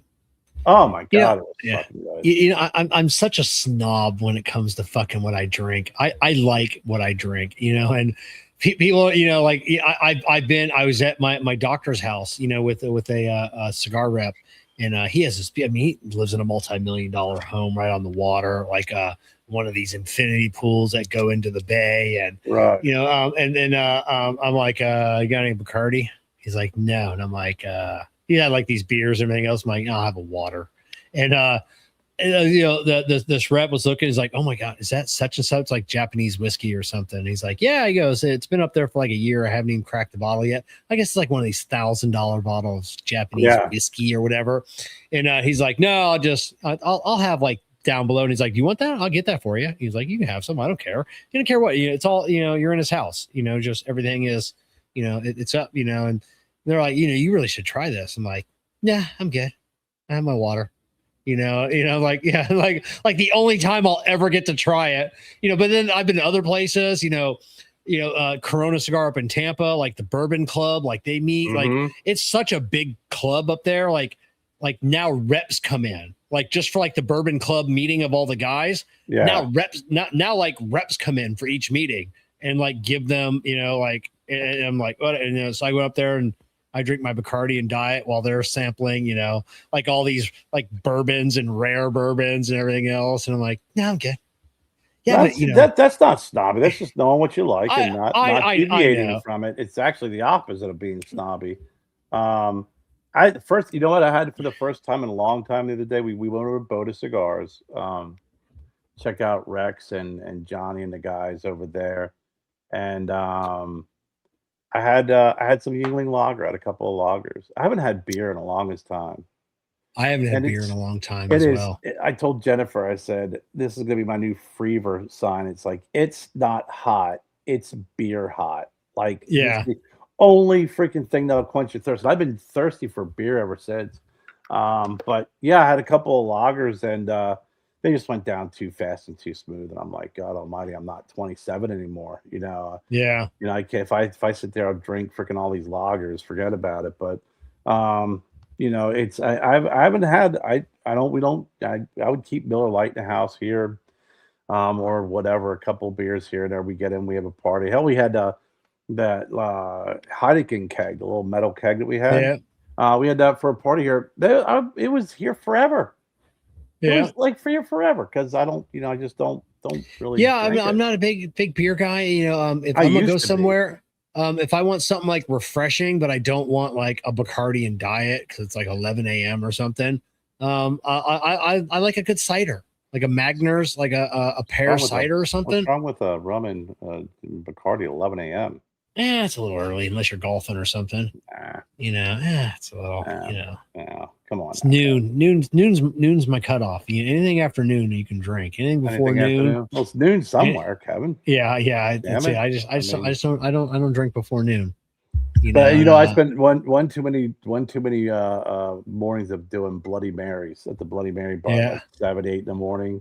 Oh my God. It was fucking good. I'm such a snob when it comes to fucking what I drink. I like what I drink, and people, I was at my doctor's house, with a cigar rep, and he has this, he lives in a multi-million-dollar home right on the water, like one of these infinity pools that go into the bay. And, right. And then I'm like, you got any Bacardi? He's like, no. And I'm like, he had like these beers and everything else. I'm like, I'll have a water. And this rep was looking, he's like, oh my God, is that such and such, like Japanese whiskey or something? And he's like, yeah. He goes, it's been up there for like a year. I haven't even cracked the bottle yet. I guess it's like one of these $1,000 bottles, Japanese whiskey or whatever. And he's like, no, I'll have like down below. And he's like, do you want that? I'll get that for you. He's like, you can have some. I don't care. You don't care what, it's all, you're in his house, just everything is, it's up, and they're like, you really should try this. I'm like, yeah, I'm good. I have my water. Like the only time I'll ever get to try it, but then I've been to other places, Corona Cigar up in Tampa, like the Bourbon Club, like they meet, like it's such a big club up there. Like now reps come in, like just for like the Bourbon Club meeting of all the guys. Yeah. Now reps come in for each meeting and like give them, and I'm like, what? And so I go up there and I drink my Bacardi and diet while they're sampling, like all these like bourbons and rare bourbons and everything else. And I'm like, no, I'm good. Yeah, that's not snobby. That's just knowing what you like and not deviating from it. It's actually the opposite of being snobby. I had for the first time in a long time the other day, we went over to Boda Cigars, check out Rex and Johnny and the guys over there. And I had some Yuengling lager. I had a couple of lagers. I haven't had beer in the longest time. I haven't had beer in a long time as well. I told Jennifer, I said, this is going to be my new Freever sign. It's like, it's not hot. It's beer hot. Like, it's the only freaking thing that'll quench your thirst. I've been thirsty for beer ever since. But yeah, I had a couple of lagers, and they just went down too fast and too smooth. And I'm like, God almighty, I'm not 27 anymore. Yeah. I can't, if I sit there, I'll drink freaking all these lagers, forget about it. But, it's, I haven't had, I would keep Miller Lite in the house here, or whatever, a couple beers here and there. We get in, we have a party. Hell, we had, that Heineken keg, the little metal keg that we had. Yeah. We had that for a party here. It was here forever. Yeah. It was like for forever, because I don't, I just don't really. Yeah, I'm not a big beer guy. If I'm gonna go somewhere, if I want something like refreshing, but I don't want like a Bacardi and diet because it's like 11 a.m. or something. I like a good cider, like a Magners, like a pear cider or something. What's wrong with rum and Bacardi at 11 a.m.? Yeah, it's a little early unless you're golfing or something. It's a little, Yeah, come on. It's noon. Noon's my cutoff. Anything after noon you can drink. Anything before noon. Well, it's noon somewhere, Kevin. Yeah. I don't drink before noon. You know, I spent one too many mornings of doing Bloody Marys at the Bloody Mary bar, like 7, 8 in the morning.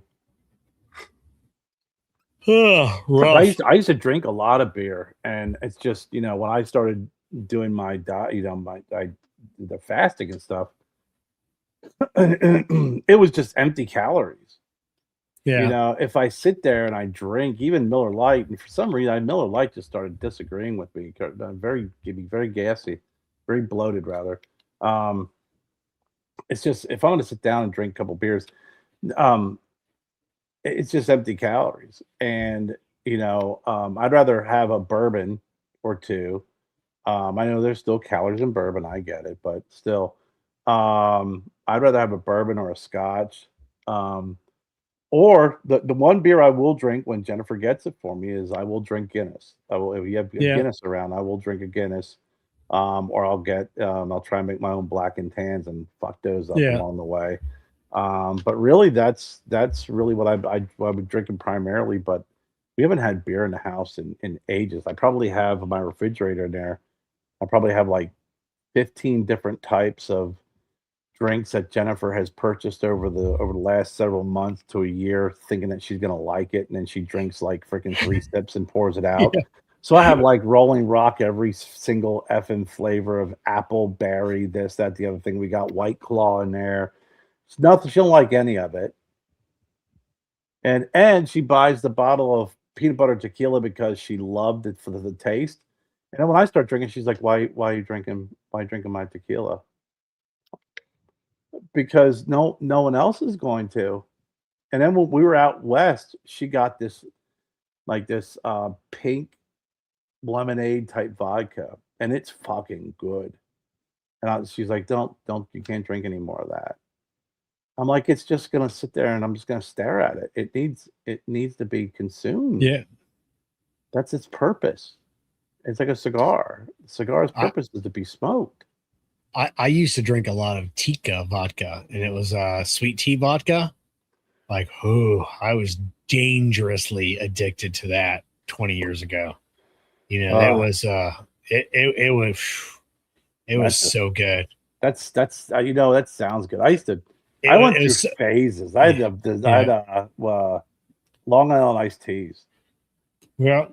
Rough. I used to drink a lot of beer, and it's just, when I started doing my diet, the fasting and stuff, it was just empty calories. Yeah. If I sit there and I drink even Miller Lite, and for some reason, Miller Lite just started disagreeing with me. Very gassy, very bloated, rather. It's just, if I'm going to sit down and drink a couple beers, it's just empty calories. And, I'd rather have a bourbon or two. I know there's still calories in bourbon. I get it, but still, I'd rather have a bourbon or a scotch. Or the one beer I will drink when Jennifer gets it for me is I will drink Guinness. If you have Guinness around, I will drink a Guinness. Or I'll try and make my own black and tans and fuck those up along the way. But really, that's really what I've been drinking primarily. But we haven't had beer in the house in ages. I probably have my refrigerator in there. I probably have like 15 different types of drinks that Jennifer has purchased over the last several months to a year, thinking that she's gonna like it, and then she drinks like freaking 3 sips and pours it out. Yeah. So I have like Rolling Rock, every single effing flavor of apple, berry, this, that, the other thing. We got White Claw in there. It's nothing. She don't like any of it. And she buys the bottle of peanut butter tequila because she loved it for the taste. And then when I start drinking, she's like, "Why are you drinking? Why are you drinking my tequila?" Because no one else is going to. And then when we were out west, she got this pink lemonade type vodka, and it's fucking good. And she's like, don't, you can't drink any more of that. I'm like, it's just gonna sit there and I'm just gonna stare at it. It needs to be consumed. Yeah. That's its purpose. It's like a cigar. The cigar's purpose is to be smoked. I used to drink a lot of Tika vodka, and it was sweet tea vodka. Like, I was dangerously addicted to that 20 years ago. That was it was so good. That sounds good. I went through phases. I had Long Island iced teas. Yeah.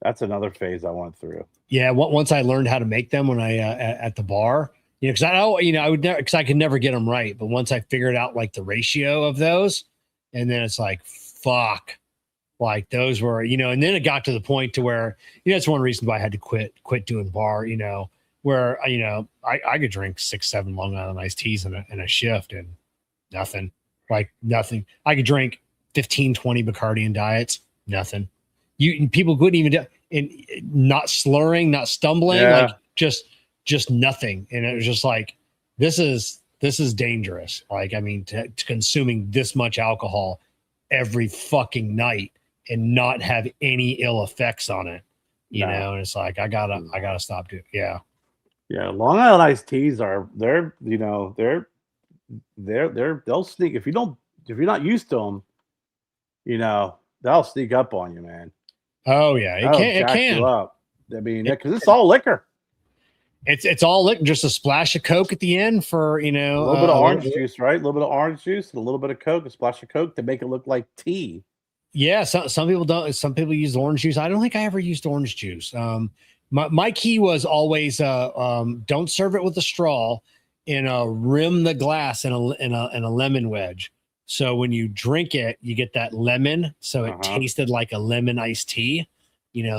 That's another phase I went through. Yeah, once I learned how to make them when I at the bar, because I would never, because I could never get them right. But once I figured out like the ratio of those, and then it's like, fuck, like those were, and then it got to the point to where, it's one reason why I had to quit doing bar, where, I could drink 6, 7 Long Island iced teas in a shift and nothing. I could drink 15, 20 Bacardi and diets, nothing. People couldn't even do, and not slurring, not stumbling, like just nothing. And it was just like, this is dangerous. Like, I mean, to consuming this much alcohol every fucking night and not have any ill effects on it, you know. And it's like, I gotta stop doing. Yeah. Long Island iced teas they'll sneak if you're not used to them, they'll sneak up on you, man. Oh yeah, it can. You up. I mean, because it's all liquor. It's all liquor. Just a splash of Coke at the end for a little bit of orange juice, right? A little bit of orange juice and a little bit of Coke, a splash of Coke to make it look like tea. Yeah, some people don't. Some people use orange juice. I don't think I ever used orange juice. My key was always don't serve it with a straw, and rim the glass in a lemon wedge. So when you drink it, you get that lemon. So it tasted like a lemon iced tea,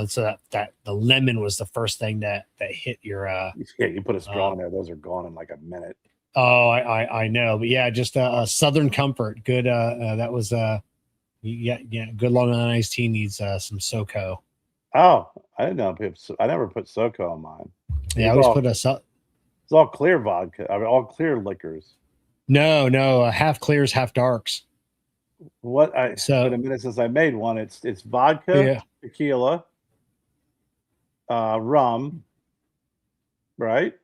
so that the lemon was the first thing that hit your. You put a straw in there; those are gone in like a minute. Oh, I know, but yeah, just a Southern Comfort. Good. That was good Long Island iced tea needs some SoCo. Oh, I didn't know. I never put SoCo on mine. Yeah, I always put It's all clear vodka. I mean, all clear liquors. No, half clears, half darks. It's been a minute since I made one. It's vodka, tequila, rum, right?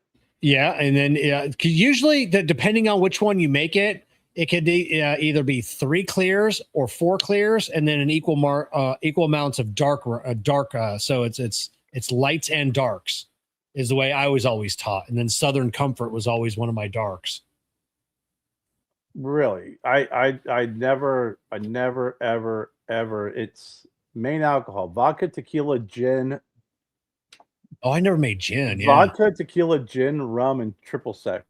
Yeah, and then usually, depending on which one you make it could either be 3 clears or 4 clears, and then an equal amounts of dark. So it's lights and darks. is the way I was always taught. And then Southern Comfort was always one of my darks. Really? I never, ever. It's main alcohol: vodka, tequila, gin. Oh, I never made gin. Vodka, tequila, gin, rum, and triple sec.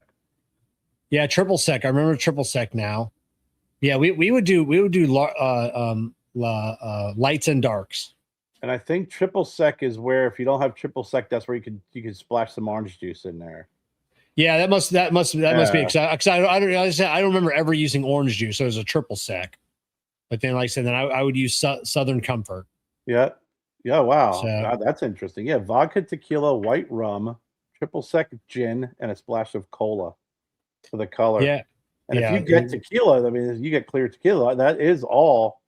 Yeah, triple sec. I remember triple sec now. Yeah, we would do lights and darks. And I think triple sec is where, if you don't have triple sec, that's where you could splash some orange juice in there. Yeah, that must be because I don't remember ever using orange juice. So it was a triple sec. But then, like I said, then I would use Southern Comfort. Yeah. Yeah. Wow. So, God, that's interesting. Yeah. Vodka, tequila, white rum, triple sec gin, and a splash of cola for the color. Yeah. And if you get tequila, I mean, you get clear tequila. That is all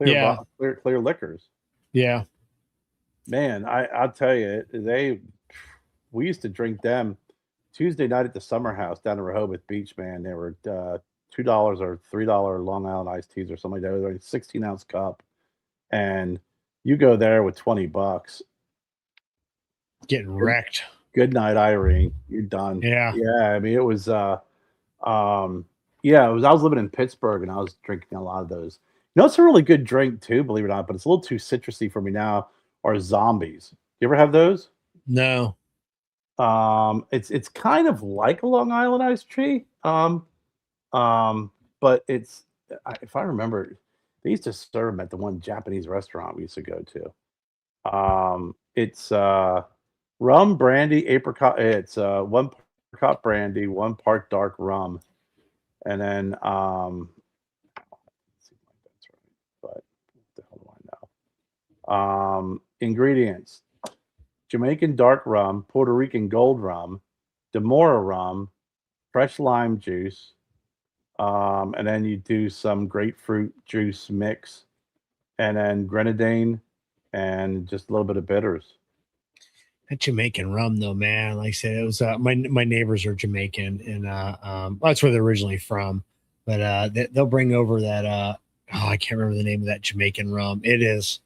clear, clear liquors. Yeah. Man, I'll tell you, we used to drink them Tuesday night at the Summer House down in Rehoboth Beach. Man, they were $2 or $3 Long Island iced teas or something like that. They were a 16-ounce cup, and you go there with $20, getting wrecked. Good night, Irene. You're done. Yeah. Yeah. I mean, it was. Yeah, it was. I was living in Pittsburgh, and I was drinking a lot of those. You know, it's a really good drink too, believe it or not, but it's a little too citrusy for me now. Are zombies? You ever have those? No. It's kind of like a Long Island iced tea. But it's, if I remember, they used to serve them at the one Japanese restaurant we used to go to. It's rum, brandy, apricot. It's 1 apricot brandy, 1 part dark rum, and then let's see if that's right. But what the hell do I know? Ingredients: Jamaican dark rum, Puerto Rican gold rum, Demora rum, fresh lime juice, and then you do some grapefruit juice mix, and then grenadine, and just a little bit of bitters. That Jamaican rum, though, man. Like I said, it was my neighbors are Jamaican, and that's where they're originally from. But they'll bring over that. I can't remember the name of that Jamaican rum. It's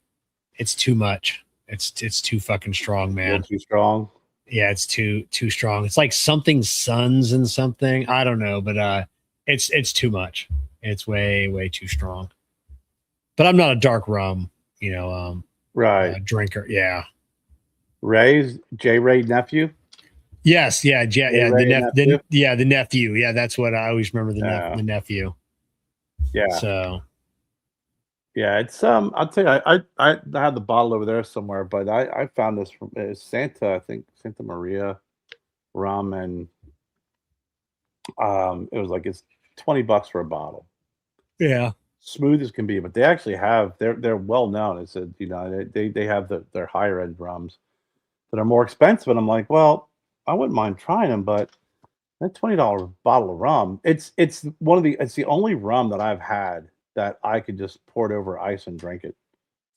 too much. It's too fucking strong, man. Too strong. Yeah, it's too strong. It's like something Suns and something. I don't know, but it's too much. It's way too strong. But I'm not a dark rum, right drinker. Yeah. J. Ray nephew. Yes, yeah, the nephew. Yeah, that's what I always remember. The nephew. Yeah. So. Yeah, it's I'll tell you, I had the bottle over there somewhere, but I found this from Santa, I think Santa Maria rum, and it was like it's $20 for a bottle. Yeah. Smooth as can be, but they actually have they're well known. It's they have their higher end rums that are more expensive, and I'm like, well, I wouldn't mind trying them, but that $20 bottle of rum, it's the only rum that I've had that I could just pour it over ice and drink it.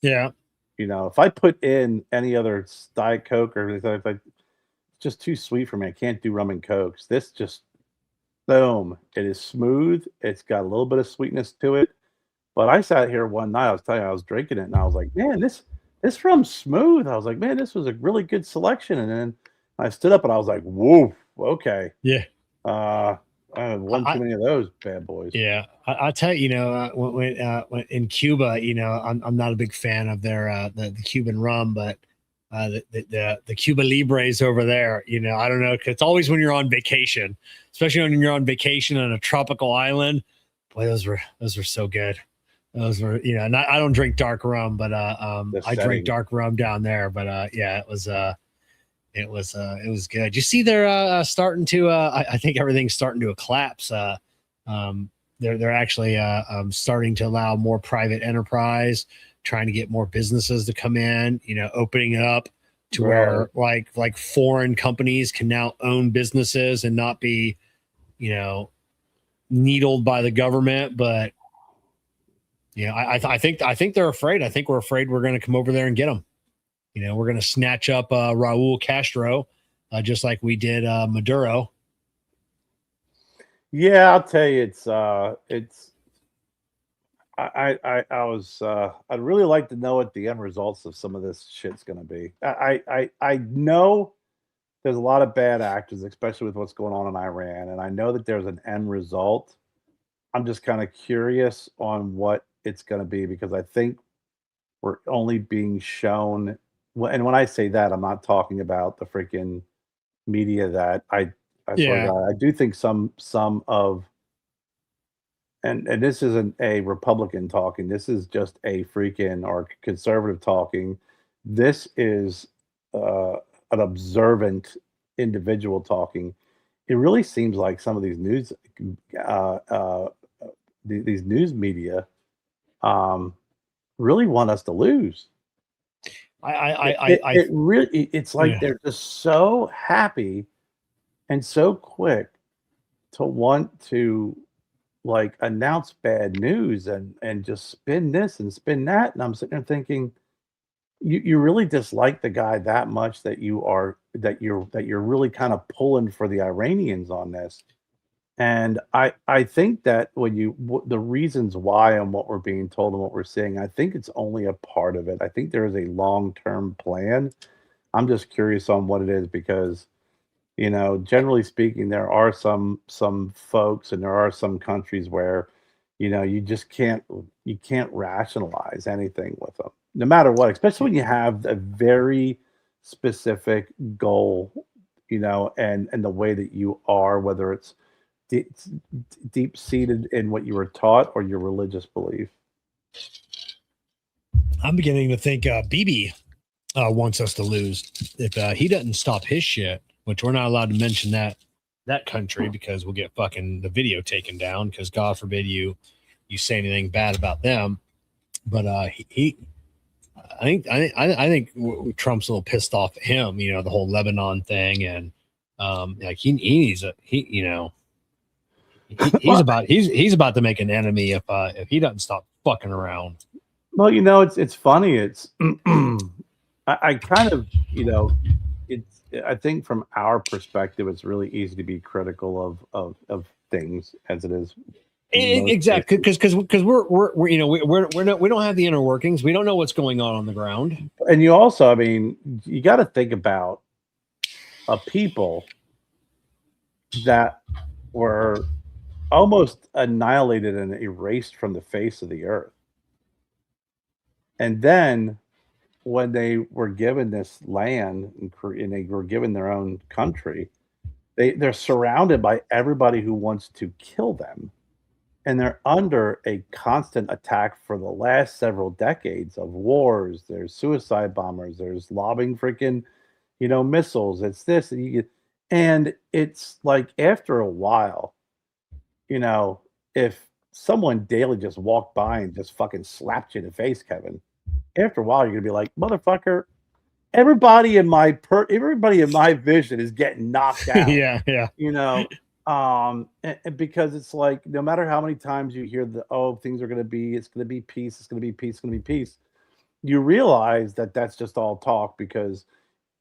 Yeah. If I put in any other Diet Coke or anything, it's just too sweet for me. I can't do rum and Cokes. This just, boom. It is smooth. It's got a little bit of sweetness to it. But I sat here one night, I was telling you, I was drinking it, and I was like, man, this rum's smooth. I was like, man, this was a really good selection. And then I stood up and I was like, whoa, okay. Yeah. I have one too many of those bad boys. Yeah, I tell you, when in Cuba, I'm not a big fan of their the Cuban rum, but the Cuba Libres over there, I don't know. It's always when you're on vacation, especially when you're on vacation on a tropical island. Boy, those were so good. Those were, and I don't drink dark rum, but I drink dark rum down there. But yeah, it was good. You see, they're starting to. I think everything's starting to collapse. They're actually starting to allow more private enterprise, trying to get more businesses to come in. Opening it up to where like foreign companies can now own businesses and not be, needled by the government. But I think they're afraid. I think we're afraid we're going to come over there and get them. We're going to snatch up Raul Castro, just like we did Maduro. Yeah, I'll tell you, I'd really like to know what the end results of some of this shit's going to be. I know there's a lot of bad actors, especially with what's going on in Iran, and I know that there's an end result. I'm just kind of curious on what it's going to be because I think we're only being shown. And when I say that, I'm not talking about the freaking media that I swear to God, I do think some of and this isn't a Republican talking. This is just a freaking or conservative talking. This is an observant individual talking. It really seems like some of these news uh, uh, these news media really want us to lose. It really it's like they're just so happy and so quick to want to like announce bad news and just spin this and spin that. And I'm sitting there thinking, you really dislike the guy that much that you're really kind of pulling for the Iranians on this. And I think that the reasons why and what we're being told and what we're seeing, I think it's only a part of it. I think there is a long-term plan. I'm just curious on what it is because generally speaking, there are some folks and there are some countries where, you just can't rationalize anything with them, no matter what, especially when you have a very specific goal, and the way that you are, whether it's deep seated in what you were taught or your religious belief. I'm beginning to think Bibi wants us to lose if he doesn't stop his shit, which we're not allowed to mention that country because we'll get fucking the video taken down because God forbid you say anything bad about them. But I think Trump's a little pissed off at him, the whole Lebanon thing, and like he's about to make an enemy if he doesn't stop fucking around. Well, it's funny. It's I kind of it's I think from our perspective, it's really easy to be critical of things as it is. Exactly, because we're we don't have the inner workings. We don't know what's going on the ground. And you also, I mean, you got to think about a people that were almost annihilated and erased from the face of the earth. And then when they were given this land and they were given their own country, they're surrounded by everybody who wants to kill them. And they're under a constant attack for the last several decades of wars. There's suicide bombers. There's lobbing freaking, missiles. It's this. And it's like after a while, if someone daily just walked by and just fucking slapped you in the face, Kevin, after a while, you're going to be like, motherfucker, everybody in my vision is getting knocked out. Yeah. And because it's like no matter how many times you hear things are going to be, it's going to be peace, it's going to be peace, it's going to be peace, you realize that that's just all talk. Because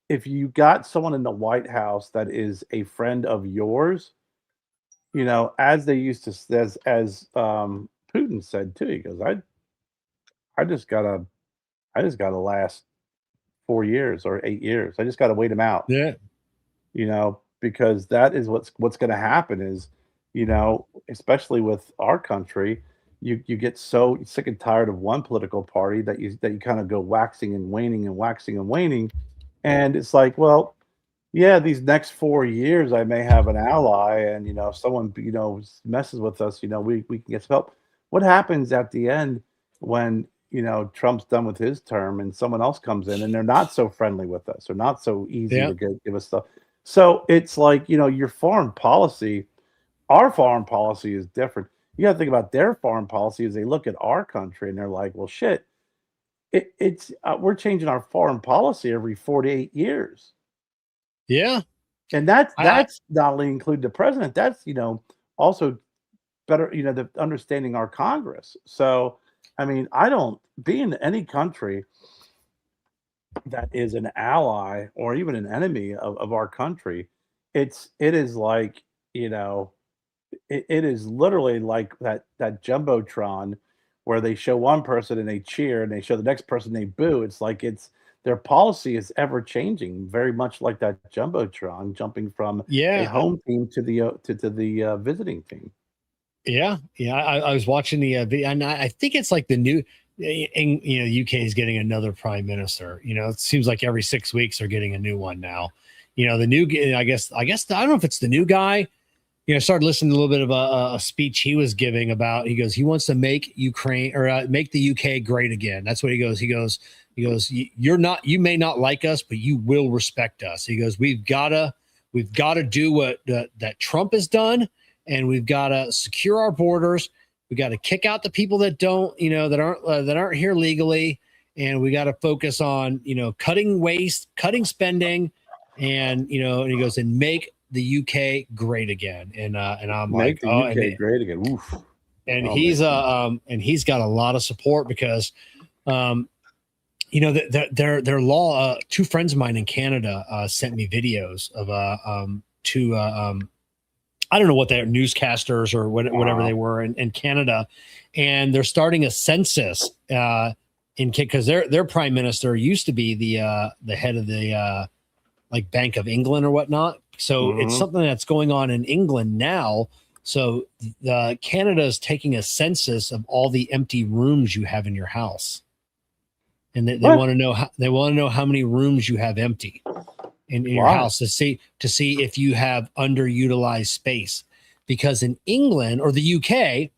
if you got someone in the White House that is a friend of yours, as they used to, as Putin said too, he goes, I just gotta last 4 years or 8 years. I just gotta wait him out. Yeah. Because that is what's going to happen is, especially with our country, you get so sick and tired of one political party that you kind of go waxing and waning and waxing and waning. And it's like, well, yeah, these next 4 years, I may have an ally. And, if someone, messes with us, we can get some help. What happens at the end when, Trump's done with his term and someone else comes in and they're not so friendly with us or not so easy to give us stuff. So it's like, your foreign policy, our foreign policy is different. You got to think about their foreign policy as they look at our country and they're like, well, shit, we're changing our foreign policy every 4 to 8 years. Yeah. And that's not only include the president, that's, also better, the understanding our Congress. So, I mean, I don't be in any country that is an ally or even an enemy of our country. It is like, it is literally like that Jumbotron where they show one person and they cheer and they show the next person they boo. It's like their policy is ever changing, very much like that jumbotron jumping from a Yeah, home team to the visiting team. yeah, yeah. I was watching the video, and I think it's like the new, and UK is getting another prime minister. It seems like every 6 weeks they're getting a new one now. The new, I guess I don't know if it's the new guy. I started listening to a little bit of a speech he was giving about. He goes, he wants to make Ukraine or make the UK great again. That's what he goes. He goes, you may not like us, but you will respect us. He goes, we've got to do what that Trump has done, and we've got to secure our borders. We got to kick out the people that don't, that aren't here legally, and we got to focus on, cutting waste, cutting spending, and and he goes, and make the UK great again. And I'm Make like, the UK great again. Oof. And he's got a lot of support because their law, two friends of mine in Canada sent me videos of two I don't know what they're, newscasters or whatever they were in Canada, and they're starting a census because their prime minister used to be the head of the like Bank of England or whatnot. So it's something that's going on in England now. So Canada is taking a census of all the empty rooms you have in your house, and they want to know how many rooms you have empty in your house to see if you have underutilized space. Because in England or the UK,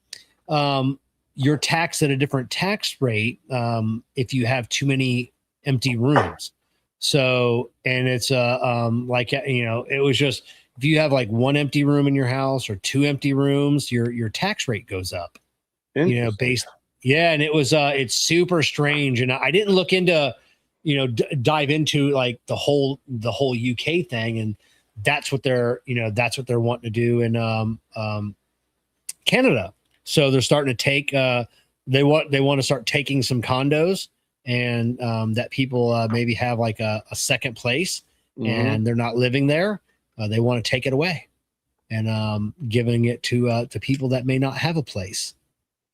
you're taxed at a different tax rate if you have too many empty rooms. So, and it's it was just, if you have like one empty room in your house or two empty rooms, your tax rate goes up. And it was it's super strange, and I didn't look into dive into like the whole UK thing, and that's what they're wanting to do in Canada. So they're starting to take they want to start taking some condos, and that people maybe have like a second place and they're not living there. They want to take it away and giving it to people that may not have a place.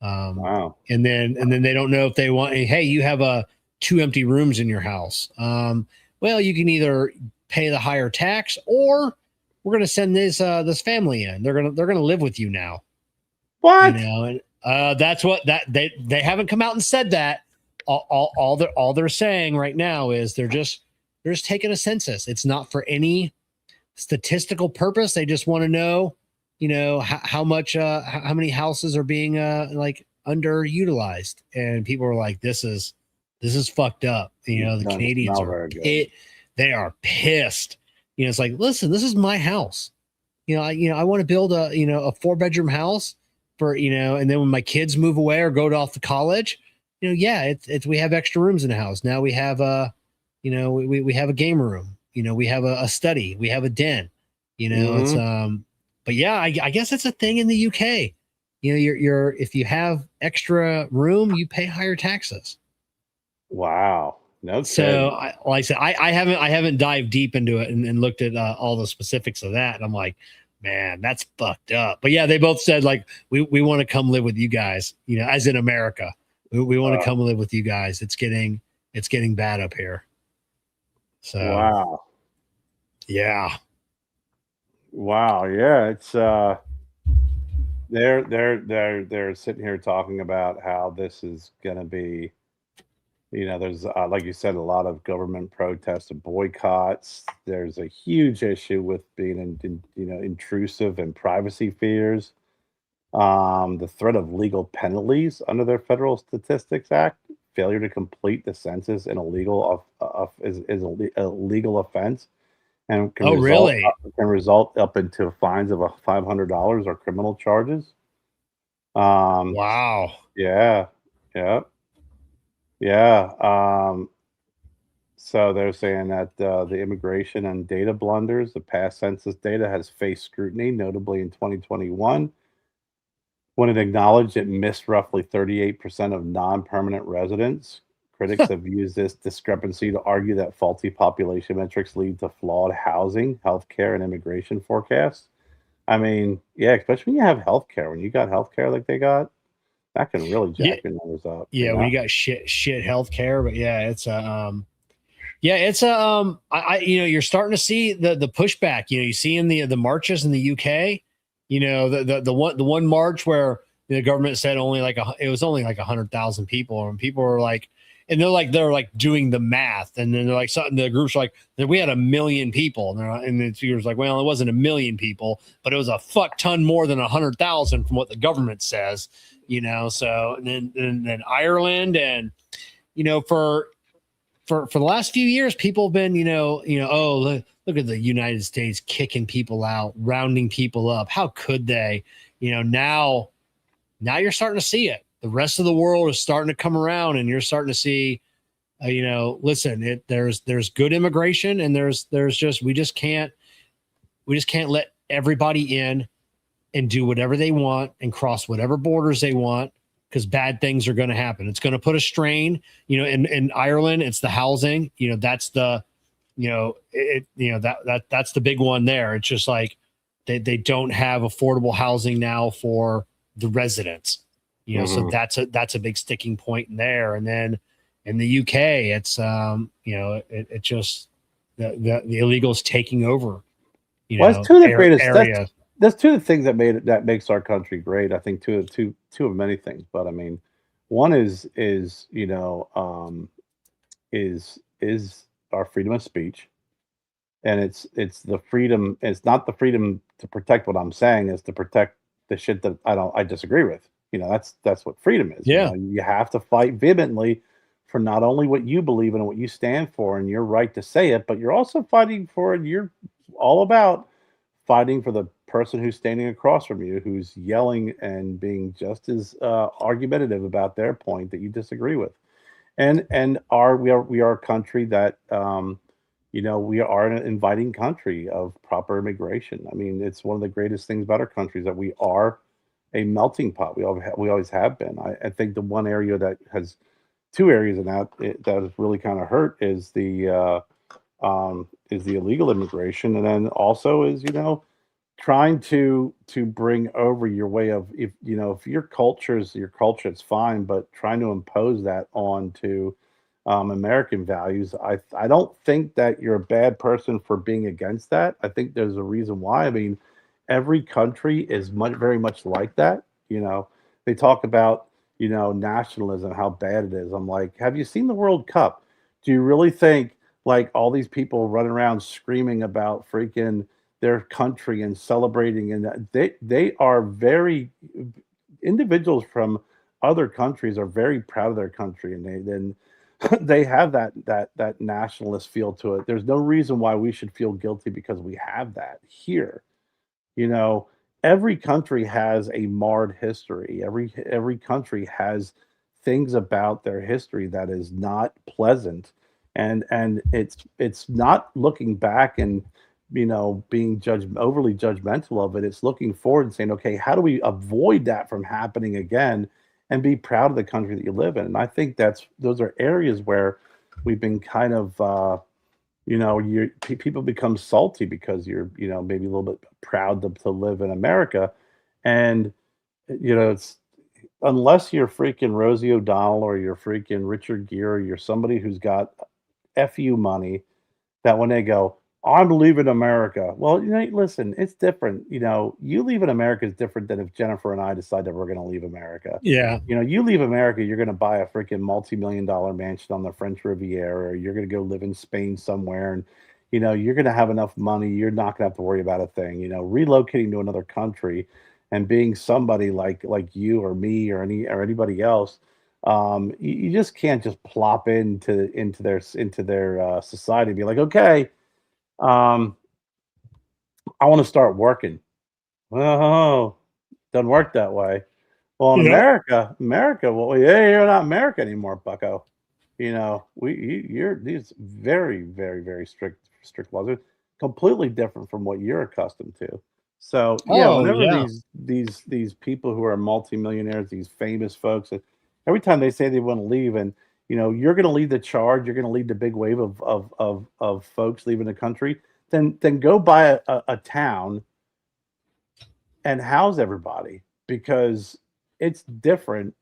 And then they don't know if they want, hey, you have two empty rooms in your house. Well, you can either pay the higher tax, or we're going to send this family in. They're going to live with you now. What? And that's what they haven't come out and said that. All they're saying right now is they're just taking a census. It's not for any statistical purpose. They just want to know, how much, how many houses are being like underutilized. And people are like, this is fucked up. The Canadians they are pissed. It's like, listen, this is my house. I want to build a 4-bedroom house for, and then when my kids move away or go off to college, it's we have extra rooms in the house. Now we have we have a game room, we have a study, we have a den, it's but yeah, I guess it's a thing in the UK. You're if you have extra room, you pay higher taxes. Wow. No. So like I said, I haven't dived deep into it and looked at all the specifics of that. And I'm like, man, that's fucked up. But yeah, they both said like, we want to come live with you guys, as in America. We want to come live with you guys. It's getting bad up here. So wow. Yeah. Wow. Yeah. It's they're sitting here talking about how this is gonna be, there's like you said, a lot of government protests and boycotts. There's a huge issue with being intrusive and privacy fears. The threat of legal penalties under their Federal Statistics Act. Failure to complete the census in is a legal offense, and can result up into fines of $500 or criminal charges. Wow. Yeah. So they're saying that the immigration and data blunders, the past census data has faced scrutiny, notably in 2021, when it acknowledged it missed roughly 38% of non-permanent residents. Critics have used this discrepancy to argue that faulty population metrics lead to flawed housing, healthcare, and immigration forecasts. I mean, yeah, especially when you have healthcare. When you got healthcare like they got, that can really jack your numbers up. Yeah, when you got shit healthcare, but yeah, it's Yeah, it's you're starting to see the pushback. You see in the marches in the UK. The one march where the government said it was only like 100,000 people, and people were like, and they're like doing the math, and then they're like, something the groups are like, we had 1 million people, and the speaker's like, well, it wasn't 1 million people, but it was a fuck ton more than 100,000 from what the government says. So and then Ireland, and for the last few years, people have been, oh, look at the United States kicking people out, rounding people up. How could they? Now you're starting to see it. The rest of the world is starting to come around, and you're starting to see, listen, there's good immigration, and there's just we just can't let everybody in and do whatever they want and cross whatever borders they want, because bad things are going to happen. It's going to put a strain, in Ireland. It's the housing, that's the, that's the big one there. It's just like they don't have affordable housing now for the residents, so that's a big sticking point in there. And then in the UK, it's, it just, the illegals taking over, It's two of the greatest area. That's two of the things that makes our country great. I think two of many things, but I mean, one is our freedom of speech, and it's the freedom. It's not the freedom to protect what I'm saying, is to protect the shit that I disagree with. That's what freedom is. Yeah. You have to fight vehemently for not only what you believe in and what you stand for and your right to say it, but you're also fighting for it. You're all about fighting for the person who's standing across from you, who's yelling and being just as argumentative about their point that you disagree with. And we are a country that we are an inviting country of proper immigration. I mean, it's one of the greatest things about our country is that we are a melting pot. We always have been. I think the one area that has two areas in that has really kind of hurt is the illegal immigration, and then also is trying to bring over your way of, if your culture, it's fine, but trying to impose that onto American values. I don't think that you're a bad person for being against that. I think there's a reason why. I mean, every country is very much like that. They talk about nationalism, how bad it is. I'm like, have you seen the World Cup? Do you really think like all these people running around screaming about freaking their country and celebrating, and they are very, individuals from other countries are very proud of their country, and they have that nationalist feel to it. There's no reason why we should feel guilty because we have that here. You know, every country has a marred history. Every country has things about their history that is not pleasant, and it's not looking back and being overly judgmental of it. It's looking forward and saying, okay, how do we avoid that from happening again, and be proud of the country that you live in. And I think those are areas where we've been kind of people become salty because you're maybe a little bit proud to live in America. And it's, unless you're freaking Rosie O'Donnell or you're freaking Richard Gere, or you're somebody who's got FU money, that when they go, I'm leaving America. Well, listen, it's different. You leaving America is different than if Jennifer and I decide that we're going to leave America. Yeah. You leave America, you're going to buy a freaking multi-million-dollar mansion on the French Riviera, or you're going to go live in Spain somewhere, and you're going to have enough money. You're not going to have to worry about a thing. Relocating to another country and being somebody like you or me or anybody else, you just can't just plop into their society and be like, okay, I want to start working. Oh, doesn't work that way. Well, in America, well, yeah, you're not America anymore, bucko. You're these very, very, very strict laws are completely different from what you're accustomed to. So whenever these people who are multimillionaires, these famous folks, every time they say they want to leave, and you're going to lead the charge, you're going to lead the big wave of folks leaving the country, then go buy a town and house everybody, because it's different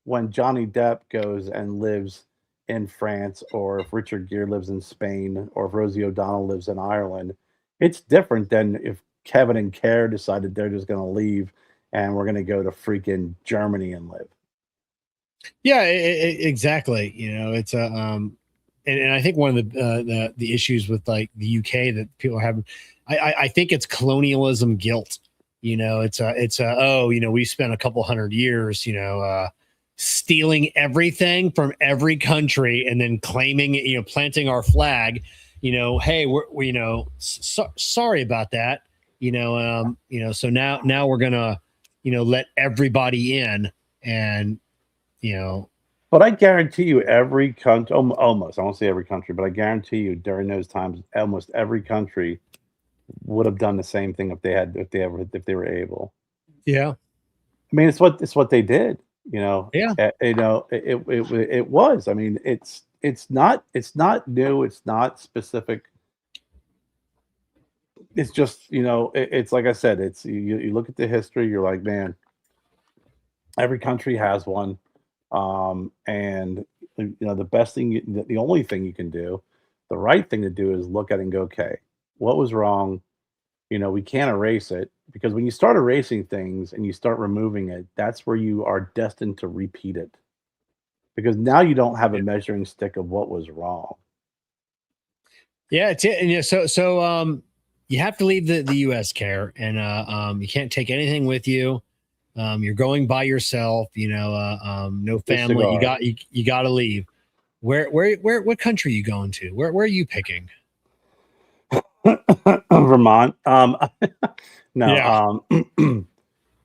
when Johnny Depp goes and lives in France, or if Richard Gere lives in Spain, or if Rosie O'Donnell lives in Ireland. It's different than if Kevin and Kerr decided they're just going to leave and we're going to go to freaking Germany and live. Yeah, exactly. You know, it's a and I think one of the issues with like the UK that people have, I think it's colonialism guilt. You know, it's a oh, you know, we spent a couple hundred years, you know, stealing everything from every country and then claiming, you know, planting our flag. You know, hey, we you know, sorry about that. You know, so now we're gonna, you know, let everybody in and you know. But I guarantee you, every country, almost, I won't say every country, but I guarantee you, during those times, almost every country would have done the same thing if they were able. Yeah. I mean, it's what they did. You know. Yeah. You know, it was. I mean, it's not new. It's not specific. It's just, you know, it's like I said. It's you look at the history. You're like, man, every country has one. And you know, the best thing, the only thing you can do, the right thing to do is look at it and go, okay, what was wrong? You know, we can't erase it, because when you start erasing things and you start removing it, that's where you are destined to repeat it, because now you don't have a measuring stick of what was wrong. Yeah, it's it. And yeah, you have to leave the US, Care, and you can't take anything with you. You're going by yourself, you know, no family. You got to leave. What country are you going to? Where are you picking? Vermont. No. Yeah.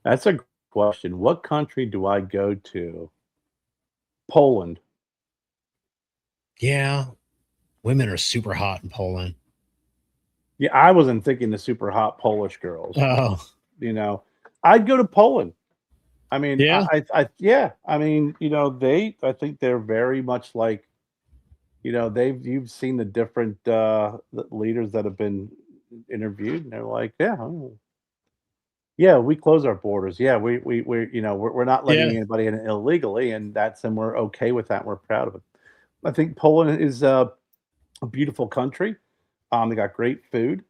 That's a question. What country do I go to? Poland. Yeah, women are super hot in Poland. Yeah, I wasn't thinking the super hot Polish girls. Oh, You know, I'd go to Poland. I mean, yeah, yeah. I mean, you know, I think they're very much like, you know, you've seen the different leaders that have been interviewed, and they're like, yeah, oh, yeah, we close our borders. Yeah, you know, we're not letting yeah, anybody in illegally, and we're okay with that. And we're proud of it. I think Poland is a beautiful country. They got great food.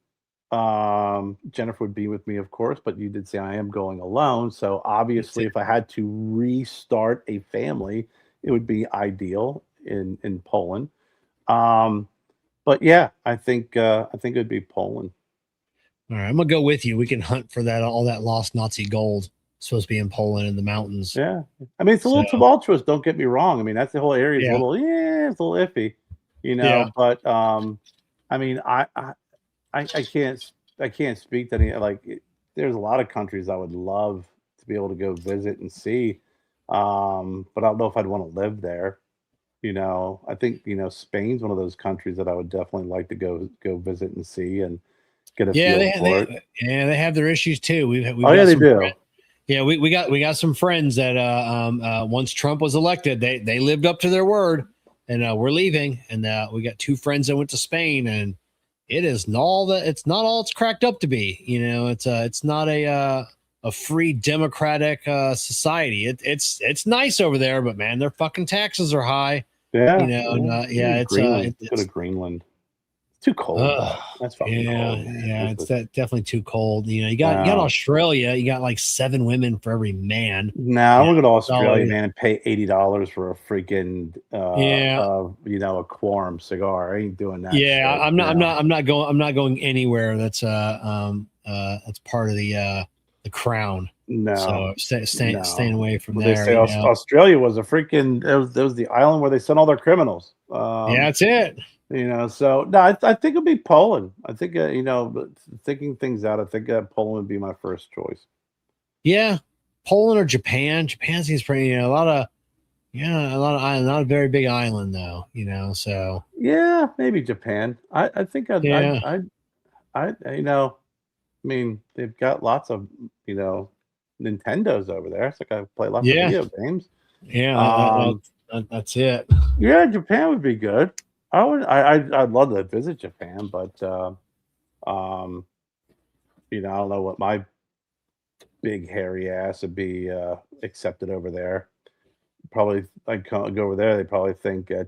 Jennifer would be with me, of course, but you did say I am going alone. So obviously, if I had to restart a family, it would be ideal in Poland. But yeah, I think it would be Poland. All right, I'm gonna go with you. We can hunt for that all that lost Nazi gold. It's supposed to be in Poland in the mountains. Yeah, I mean, it's a little tumultuous. Don't get me wrong. I mean, that's the whole area is Yeah. it's a little iffy, you know. Yeah. But I mean, I can't speak to any, like, there's a lot of countries I would love to be able to go visit and see, but I don't know if I'd want to live there. You know, I think, you know, Spain's one of those countries that I would definitely like to go visit and see and get a Yeah, feel for it. they have their issues too. We've Oh yeah, got they some do. yeah, we got some friends that once Trump was elected, they lived up to their word, and we're leaving, and we got two friends that went to Spain, and it is not all that it's not all it's cracked up to be. You know, it's not a free democratic society. It's nice over there, but man, their fucking taxes are high. Yeah, You know, and, yeah, Greenland. Go to Greenland. It's too cold. That's fucking cold. Yeah, it's definitely too cold. You know, you got Australia, you got like 7 women for every man. Now we're going to Australia, man, and pay $80 for a freaking you know, a quorum cigar. I ain't doing that. Yeah, shit, I'm not going anywhere that's part of the crown. No, so staying away from well, there. They say Australia was a freaking there was the island where they sent all their criminals. Yeah, that's it. You know, so no, I think it'd be Poland. I think you know, thinking things out, I think Poland would be my first choice. Yeah, Poland or Japan. Japan seems pretty. You know, a lot of island, not a very big island though. You know, so yeah, maybe Japan. I think I you know, I mean, they've got lots of, you know, Nintendos over there. So I can play lots of video games. Yeah, that's it. Yeah, Japan would be good. I'd love to visit Japan, but you know, I don't know what my big hairy ass would be accepted over there. probably like go over there. They probably think at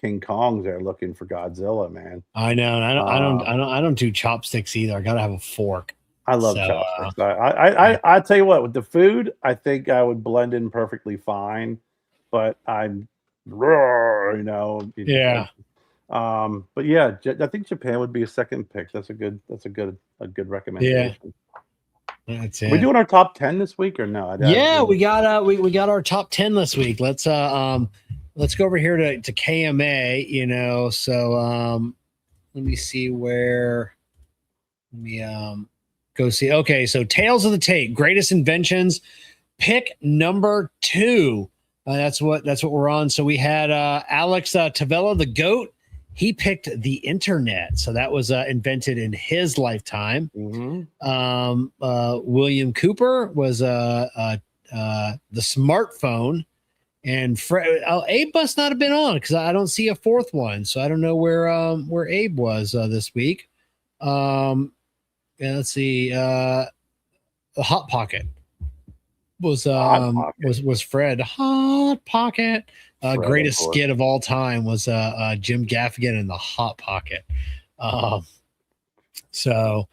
King Kong's there looking for Godzilla, man. I know. And I don't do chopsticks either. I gotta have a fork. I love chopsticks. I tell you what, with the food, I think I would blend in perfectly fine, but I'm, Yeah. But yeah, I think Japan would be a second pick. That's a good recommendation. Yeah. That's it. We doing our top 10 this week or no? We got our top 10 this week. Let's go over here to KMA, so let me see where let me go see. Okay, so Tales of the Tape, greatest inventions, pick number 2. That's what we're on. So we had Alex Tavella, the GOAT. He picked the internet, so that was invented in his lifetime. William Cooper was the smartphone, and Abe must not have been on because I don't see a fourth one, so I don't know where Abe was this week. Let's see, the Hot Pocket was Fred. Hot Pocket. Greatest skit of all time was Jim Gaffigan in the Hot Pocket. So,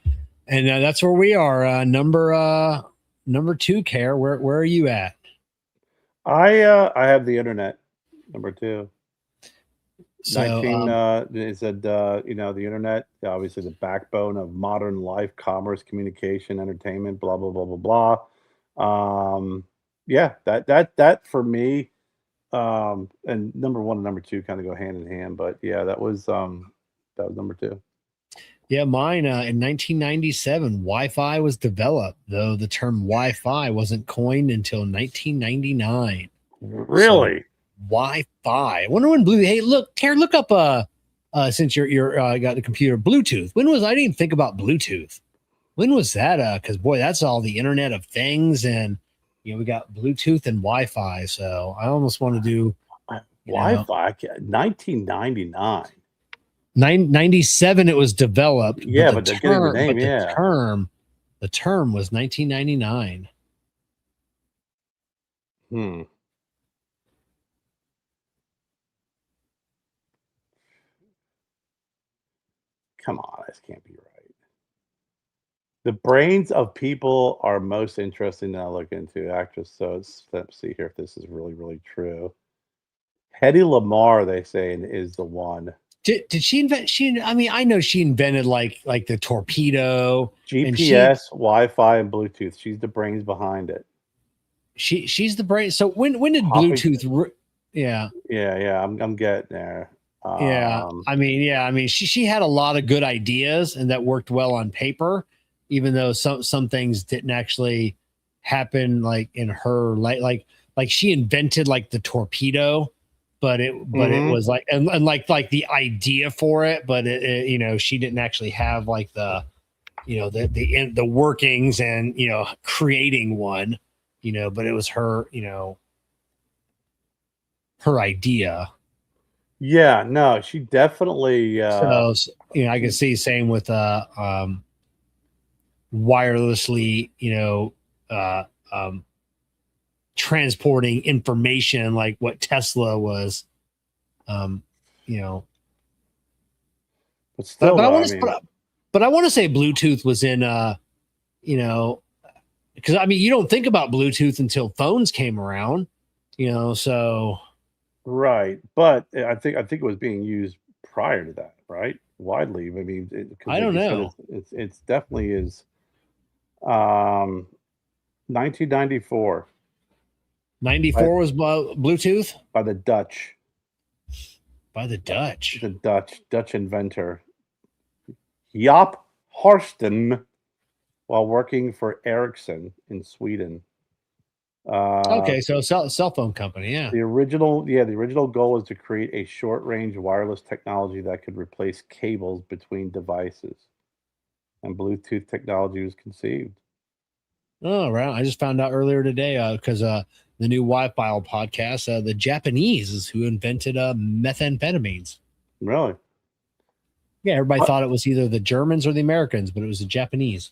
and that's where we are. Number 2, Kerr. Where are you at? I have the internet. Number 2. So, 19. It said the internet, obviously the backbone of modern life, commerce, communication, entertainment, blah blah blah blah blah. Yeah, that for me. And number 1 and number 2 kind of go hand in hand, but yeah, that was number 2. Yeah, mine in 1997, Wi-Fi was developed, though the term Wi-Fi wasn't coined until 1999. Really? So, Wi-Fi. I wonder when Blue. Hey, look, Kerr, look up. Since you're got the computer, Bluetooth. When was I didn't even think about Bluetooth? When was that? Because boy, that's all the Internet of Things, and we got Bluetooth and Wi-Fi. So I almost want to do Wi-Fi. 1999. 97 it was developed. Yeah, but they're getting the name. Yeah, the term was 1999. Come on, this can't be right. The brains of people are most interesting to look into. Actress. So let's see here if this is really, really true. Hedy Lamarr, they say, is the one. Did she invent? I know she invented like the torpedo, GPS, Wi-Fi, and Bluetooth. She's the brains behind it. She's the brain. So when did Bluetooth? Yeah. I'm getting there. She had a lot of good ideas, and that worked well on paper. Even though some things didn't actually happen, like in her like she invented like the torpedo, but it was like and like the idea for it, but it she didn't actually have like the the workings and creating one, but it was her her idea. Yeah, no, she definitely. So I can see same with wirelessly, transporting information like what Tesla was, But still, but I want to say Bluetooth was in, because you don't think about Bluetooth until phones came around, so. Right, but I think it was being used prior to that, right? Widely. I don't know. It's definitely is. 1994. 94 was Bluetooth by the Dutch. The Dutch inventor Jaap Horsten, while working for Ericsson in Sweden. Okay, so cell phone company, yeah. The original goal was to create a short-range wireless technology that could replace cables between devices, and Bluetooth technology was conceived. Oh, right. I just found out earlier today because the new Wi-Fi podcast, the Japanese is who invented methamphetamines. Really? Yeah, everybody thought it was either the Germans or the Americans, but it was the Japanese.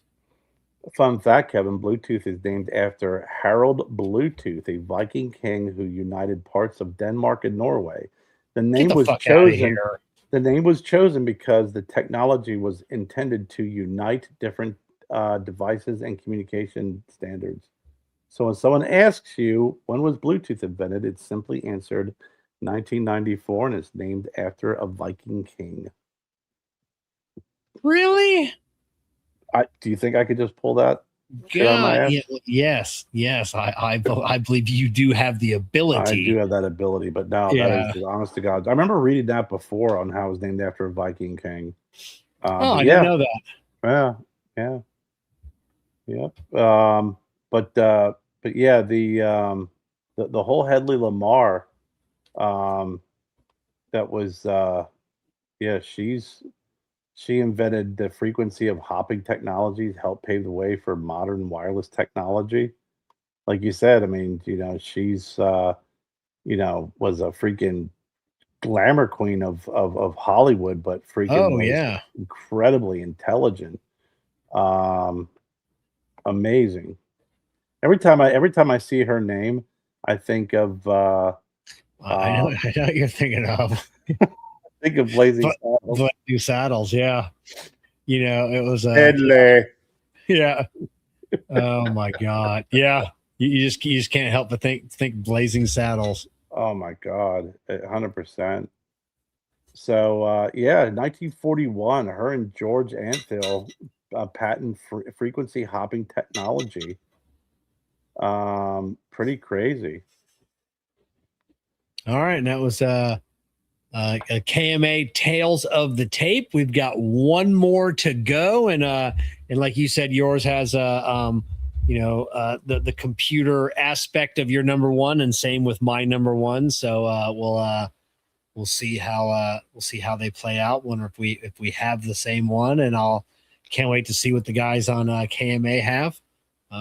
Fun fact, Kevin, Bluetooth is named after Harald Bluetooth, a Viking king who united parts of Denmark and Norway. The Get name the was fuck out of chosen. here. The name was chosen because the technology was intended to unite different devices and communication standards. So when someone asks you when was Bluetooth invented, it's simply answered 1994, and it's named after a Viking king. Really? Do you think I could just pull that? God, yes. I believe you do have the ability. I do have that ability, but no, that is just honest to God. I remember reading that before on how it was named after a Viking king. I didn't know that. Yeah. But yeah, the whole Hedley Lamar, that was she invented the frequency of hopping technologies, helped pave the way for modern wireless technology. Like you said, I mean, she's was a freaking glamour queen of Hollywood, but freaking was incredibly intelligent. Amazing. Every time I see her name, I think of I know what you're thinking of. think of Blazing Saddles. Blazing Saddles, yeah. It was Hedley. yeah. Oh my God. Yeah. You just can't help but think Blazing Saddles. Oh my God, 100%. So 1941, her and George Antheil patent frequency hopping technology. Pretty crazy. All right, and that was a KMA Tales of the Tape. We've got one more to go, and like you said, yours has the computer aspect of your number one, and same with my number one. So we'll see how they play out. Wonder if we have the same one, and can't wait to see what the guys on KMA have.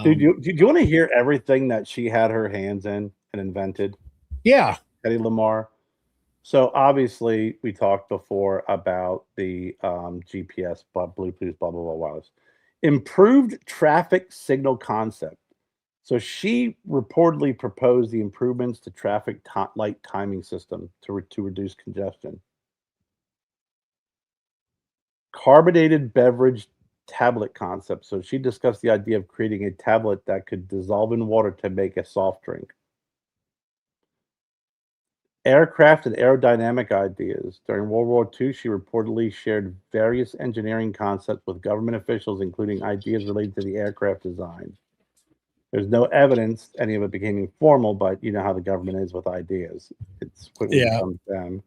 Dude, do you want to hear everything that she had her hands in and invented? Yeah. Eddie Lamar. So obviously we talked before about the GPS, Bluetooth, blah, blah, blah, wireless. Improved traffic signal concept. So she reportedly proposed the improvements to traffic light timing system to reduce congestion. Carbonated beverage tablet concept. So she discussed the idea of creating a tablet that could dissolve in water to make a soft drink. Aircraft and aerodynamic ideas. During World War II, she reportedly shared various engineering concepts with government officials, including ideas related to the aircraft design. There's no evidence any of it became formal, but you know how the government is with ideas. It's quickly comes down.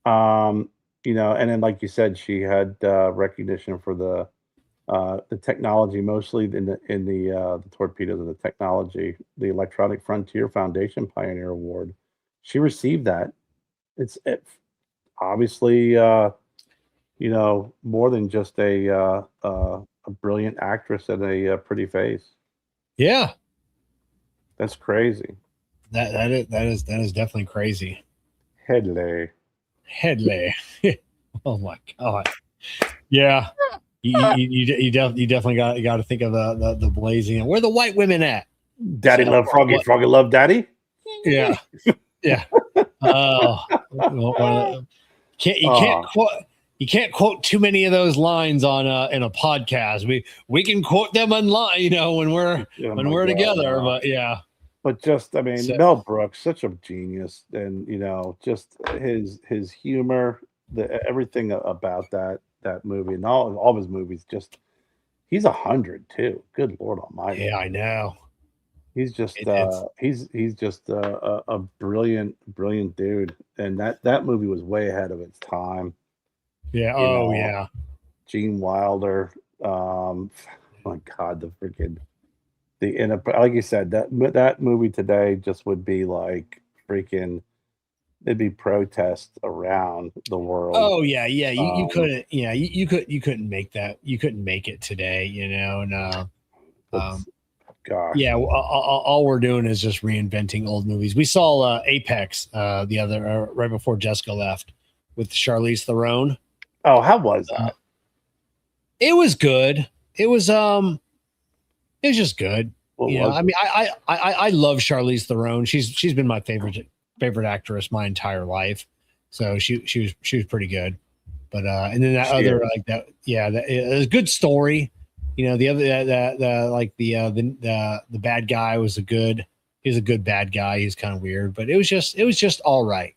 And then like you said, she had recognition for the technology, mostly in the torpedoes and the technology, the Electronic Frontier Foundation Pioneer Award. She received that. It's obviously, more than just a brilliant actress and a pretty face. Yeah, that's crazy. That is definitely crazy. Hedley. Oh my God. Yeah. You definitely got to think of the blazing. Where the white women at? Daddy love Froggy. What? Froggy love Daddy. Yeah. Yeah. Oh, you can't quote too many of those lines on in a podcast. We can quote them online, when we're together. But yeah. But just Mel Brooks, such a genius, and just his humor, everything about that movie and all of his movies. Just he's 100 too. Good Lord Almighty. Yeah, I know. He's just he's just a brilliant dude, and that movie was way ahead of its time. Yeah. Yeah. Gene Wilder. My God, the freaking like you said, that movie today just would be like freaking. There'd be protests around the world. Oh yeah. You couldn't. Yeah, you couldn't make that. You couldn't make it today. Gosh. Yeah, all we're doing is just reinventing old movies. We saw Apex the other right before Jessica left with Charlize Theron. Oh, how was that? It was good. It was It was just good. I mean, I love Charlize Theron. She's been my favorite actress my entire life. So she was pretty good. But and then that other like that, yeah, it was a good story. The other the bad guy was he's a good bad guy. He's kind of weird, but it was just all right.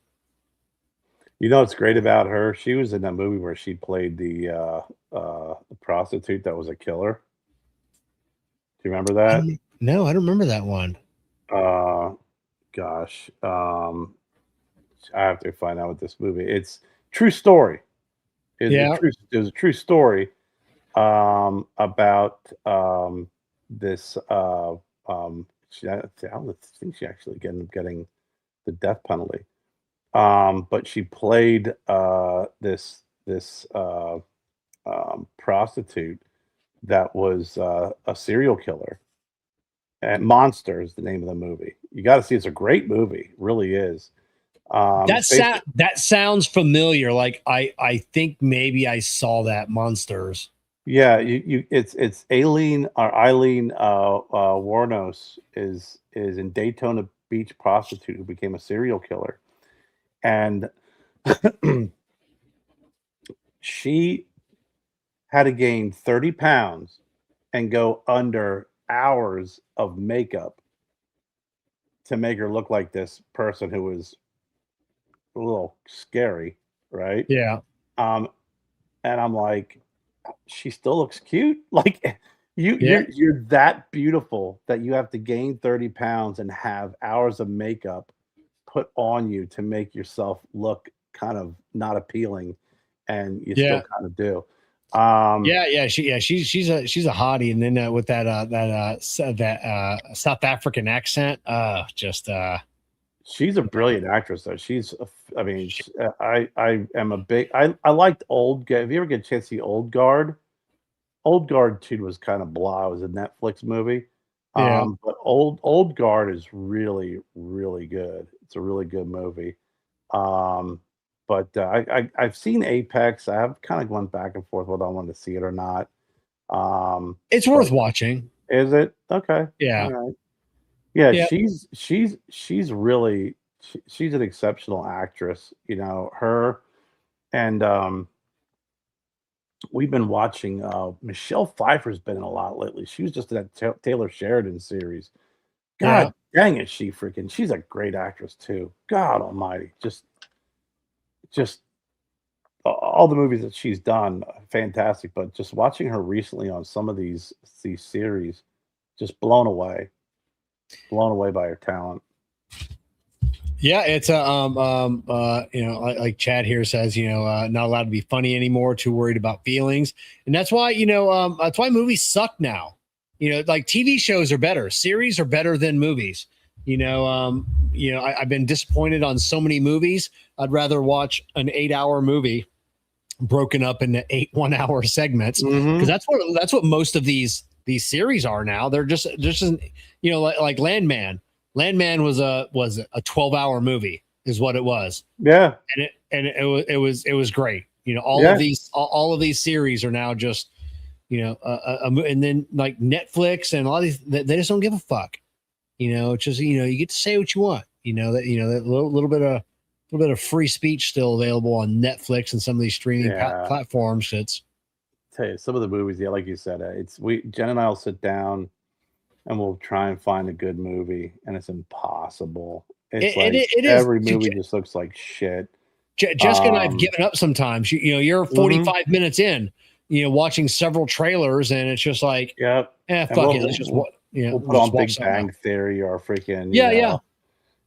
What's great about her? She was in that movie where she played the prostitute that was a killer. Do you remember that? No, I don't remember that one. Gosh, I have to find out what this movie. It's true story. It was a true story about this. I don't think she actually ended up getting the death penalty. But she played this prostitute that was a serial killer. And Monster is the name of the movie. You got to see. It's a great movie. It really is. That sounds familiar. Like I think maybe I saw that Monsters. Yeah, it's Eileen Warnos is in Daytona Beach prostitute who became a serial killer, and she had to gain 30 pounds and go under hours of makeup to make her look like this person who was a little scary, right? Yeah. And I'm like, she still looks cute. Like you're that beautiful that you have to gain 30 pounds and have hours of makeup put on you to make yourself look kind of not appealing, and you still kind of do. She's a hottie, and then with that South African accent, she's a brilliant actress though. I am a big I liked Old Guard. If you ever get a chance to see Old Guard 2 was kind of blah. It was a Netflix movie. But Old Guard is really, really good. It's a really good movie. But I've seen Apex. I have kind of gone back and forth whether I wanted to see it or not. It's worth watching. Is it? Okay. Yeah. All right. Yeah, she's really she's an exceptional actress. Her and we've been watching Michelle Pfeiffer's been in a lot lately. She was just in that Taylor Sheridan series. God dang it, she's a great actress too. God almighty. Just all the movies that she's done, fantastic. But just watching her recently on some of these series, just blown away by her talent. Yeah, it's like Chad here says, not allowed to be funny anymore, too worried about feelings, and that's why that's why movies suck now. Like TV shows are better, series are better than movies. I've been disappointed on so many movies. I'd rather watch an 8-hour movie broken up into 8 1-hour segments, because that's what most of these series are now. They're just like Landman. Landman was a 12-hour movie is what it was. Yeah. And it was great. All of these series are now just, and then like Netflix and a lot of these, they just don't give a fuck. It's just, you get to say what you want, that little bit of free speech still available on Netflix and some of these streaming platforms. Tell you some of the movies, like you said, Jen and I will sit down and we'll try and find a good movie, and it's impossible. Every movie just looks like shit. Jessica and I have given up sometimes. You're 45 minutes in, watching several trailers, and it's just like, fuck it. Let's just we'll put on Big Bang Theory or freaking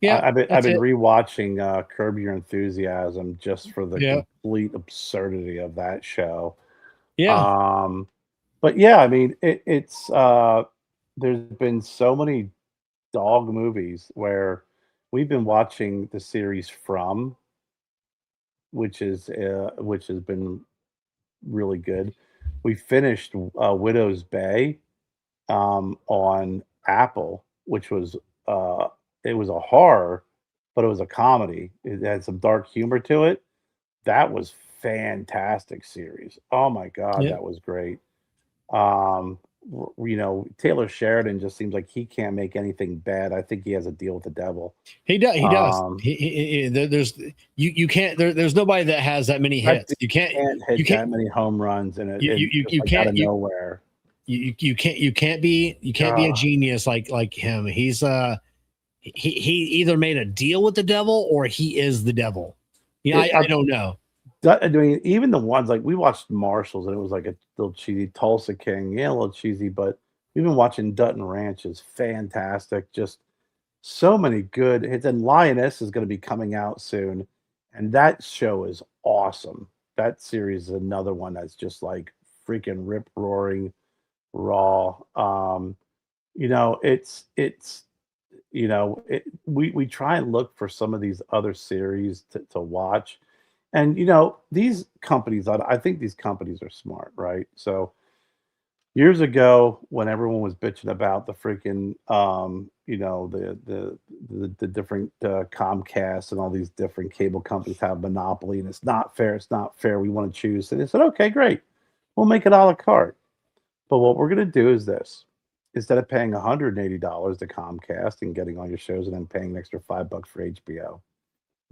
I've been rewatching Curb Your Enthusiasm just for the complete absurdity of that show. But I mean, it's there's been so many dog movies where we've been watching the series From, which has been really good. We finished Widow's Bay on Apple, which was it was a horror, but it was a comedy. It had some dark humor to it. That was fantastic series. Oh my god, that was great. Taylor Sheridan just seems like he can't make anything bad. I think he has a deal with the devil. He does. He does. There's you can't. There's nobody that has that many hits. You can't hit that many home runs and you can't out of nowhere. You can't be a genius like him. He's he either made a deal with the devil or he is the devil. I don't know. I mean, even the ones like we watched Marshalls and it was like a little cheesy. Tulsa King, a little cheesy, but we've been watching Dutton Ranch is fantastic. Just so many good hits. And Lioness is going to be coming out soon, and that show is awesome. That series is another one that's just like freaking rip roaring raw. We try and look for some of these other series to watch. And these companies, I think these companies are smart, right? So years ago, when everyone was bitching about the freaking, the different Comcast and all these different cable companies have monopoly, and it's not fair. We want to choose. And they said, okay, great, we'll make it a la carte. But what we're going to do is this: instead of paying $180 to Comcast and getting all your shows, and then paying an extra $5 for HBO,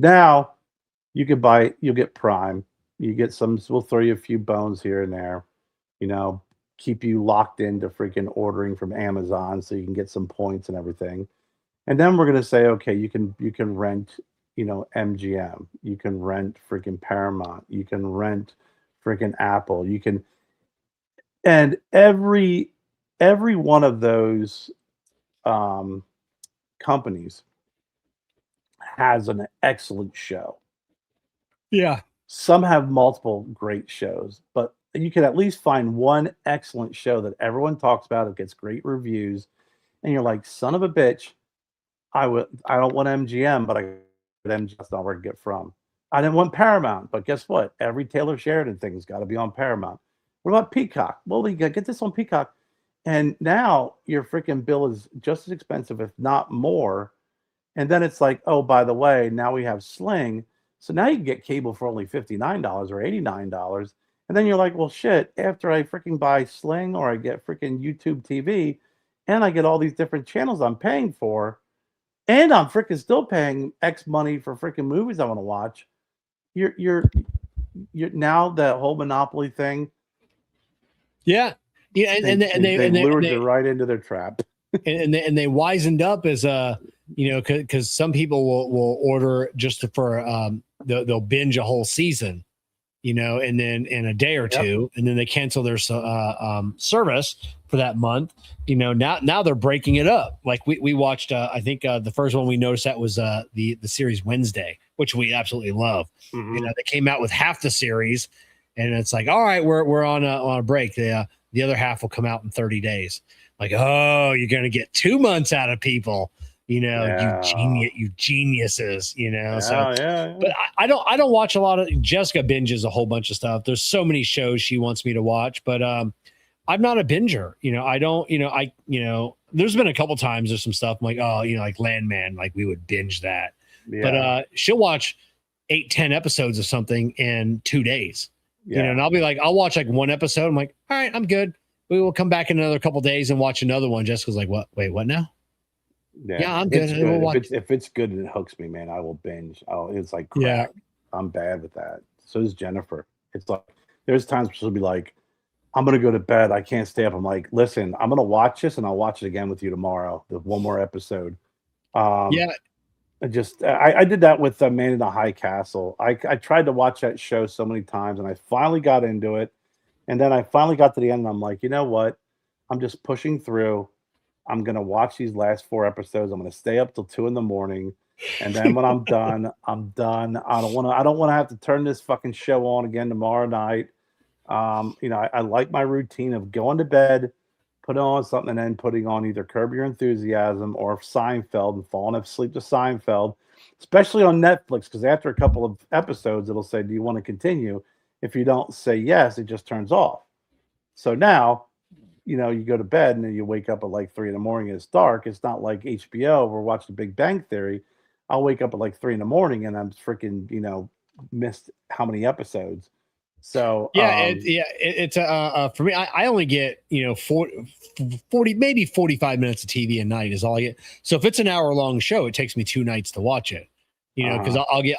now you'll get Prime. You get some, we'll throw you a few bones here and there, keep you locked into freaking ordering from Amazon so you can get some points and everything. And then we're going to say, okay, you can rent, MGM, you can rent freaking Paramount, you can rent freaking Apple, and every one of those companies has an excellent show. Yeah. Some have multiple great shows, but you can at least find one excellent show that everyone talks about. It gets great reviews, and you're like, son of a bitch, I don't want MGM, but that's not where to get from. I didn't want Paramount, but guess what? Every Taylor Sheridan thing's got to be on Paramount. What about Peacock? Well, you got to get this on Peacock. And now your freaking bill is just as expensive, if not more. And then it's like, oh, by the way, now we have Sling. So now you can get cable for only $59 or $89. And then you're like, well, shit, after I freaking buy Sling or I get freaking YouTube TV and I get all these different channels I'm paying for, and I'm freaking still paying X money for freaking movies I want to watch. You're now that whole monopoly thing. Yeah. Yeah. They lured you right into their trap. and they wizened up as because some people will order just for they'll binge a whole season, and then in a day or two, and then they cancel their service for that month. Now they're breaking it up. Like we watched, I think the first one we noticed that was the series Wednesday, which we absolutely love. Mm-hmm. They came out with half the series, and it's like, all right, we're on a break. The other half will come out in 30 days. Like, oh, you're gonna get 2 months out of people. You geniuses, But I don't watch a lot of. Jessica binges a whole bunch of stuff. There's so many shows she wants me to watch, but I'm not a binger. I don't. There's been a couple times there's some stuff I'm like, oh, like Landman, like we would binge that. Yeah. But she'll watch 8-10 episodes of something in 2 days. Yeah. And I'll be like, I'll watch like one episode. I'm like, all right, I'm good. We will come back in another couple days and watch another one. Jessica's like, what? Wait, what now? Yeah, I'm good. If it's good and it hooks me, man, I will binge. It's like crack. Yeah. I'm bad with that. So is Jennifer. It's like there's times she'll be like, I'm gonna go to bed. I can't stay up. I'm like, listen, I'm gonna watch this and I'll watch it again with you tomorrow. The one more episode. I did that with Man in the High Castle. I tried to watch that show so many times and I finally got into it. And then I finally got to the end and I'm like, you know what? I'm just pushing through. I'm going to watch these last 4 episodes. I'm going to stay up till 2 a.m. And then when I'm done, I'm done. I don't want to have to turn this fucking show on again tomorrow night. I like my routine of going to bed, putting on something, and then putting on either Curb Your Enthusiasm or Seinfeld and falling asleep to Seinfeld, especially on Netflix, because after a couple of episodes, it'll say, do you want to continue? If you don't say yes, it just turns off. So now, you go to bed and then you wake up at like 3 a.m. and it's dark. It's not like HBO. We're watching Big Bang Theory. I'll wake up at like 3 a.m. and I'm freaking, missed how many episodes. So it's for me. I only get 40 maybe 45 minutes of TV a night is all I get. So if it's an hour long show, it takes me 2 nights to watch it. Because I'll get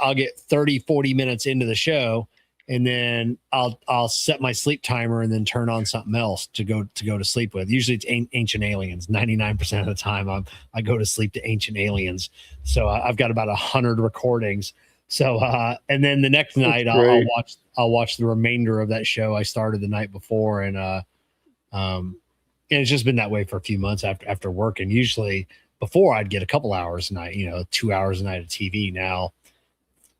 30-40 minutes into the show, and then I'll set my sleep timer and then turn on something else to go to sleep with. Usually it's Ancient Aliens. 99% of the time I go to sleep to Ancient Aliens. So I've got about 100 recordings. So and then the next night I'll watch the remainder of that show I started the night before, and it's just been that way for a few months after work. And usually before I'd get a couple hours a night, 2 hours a night of TV. Now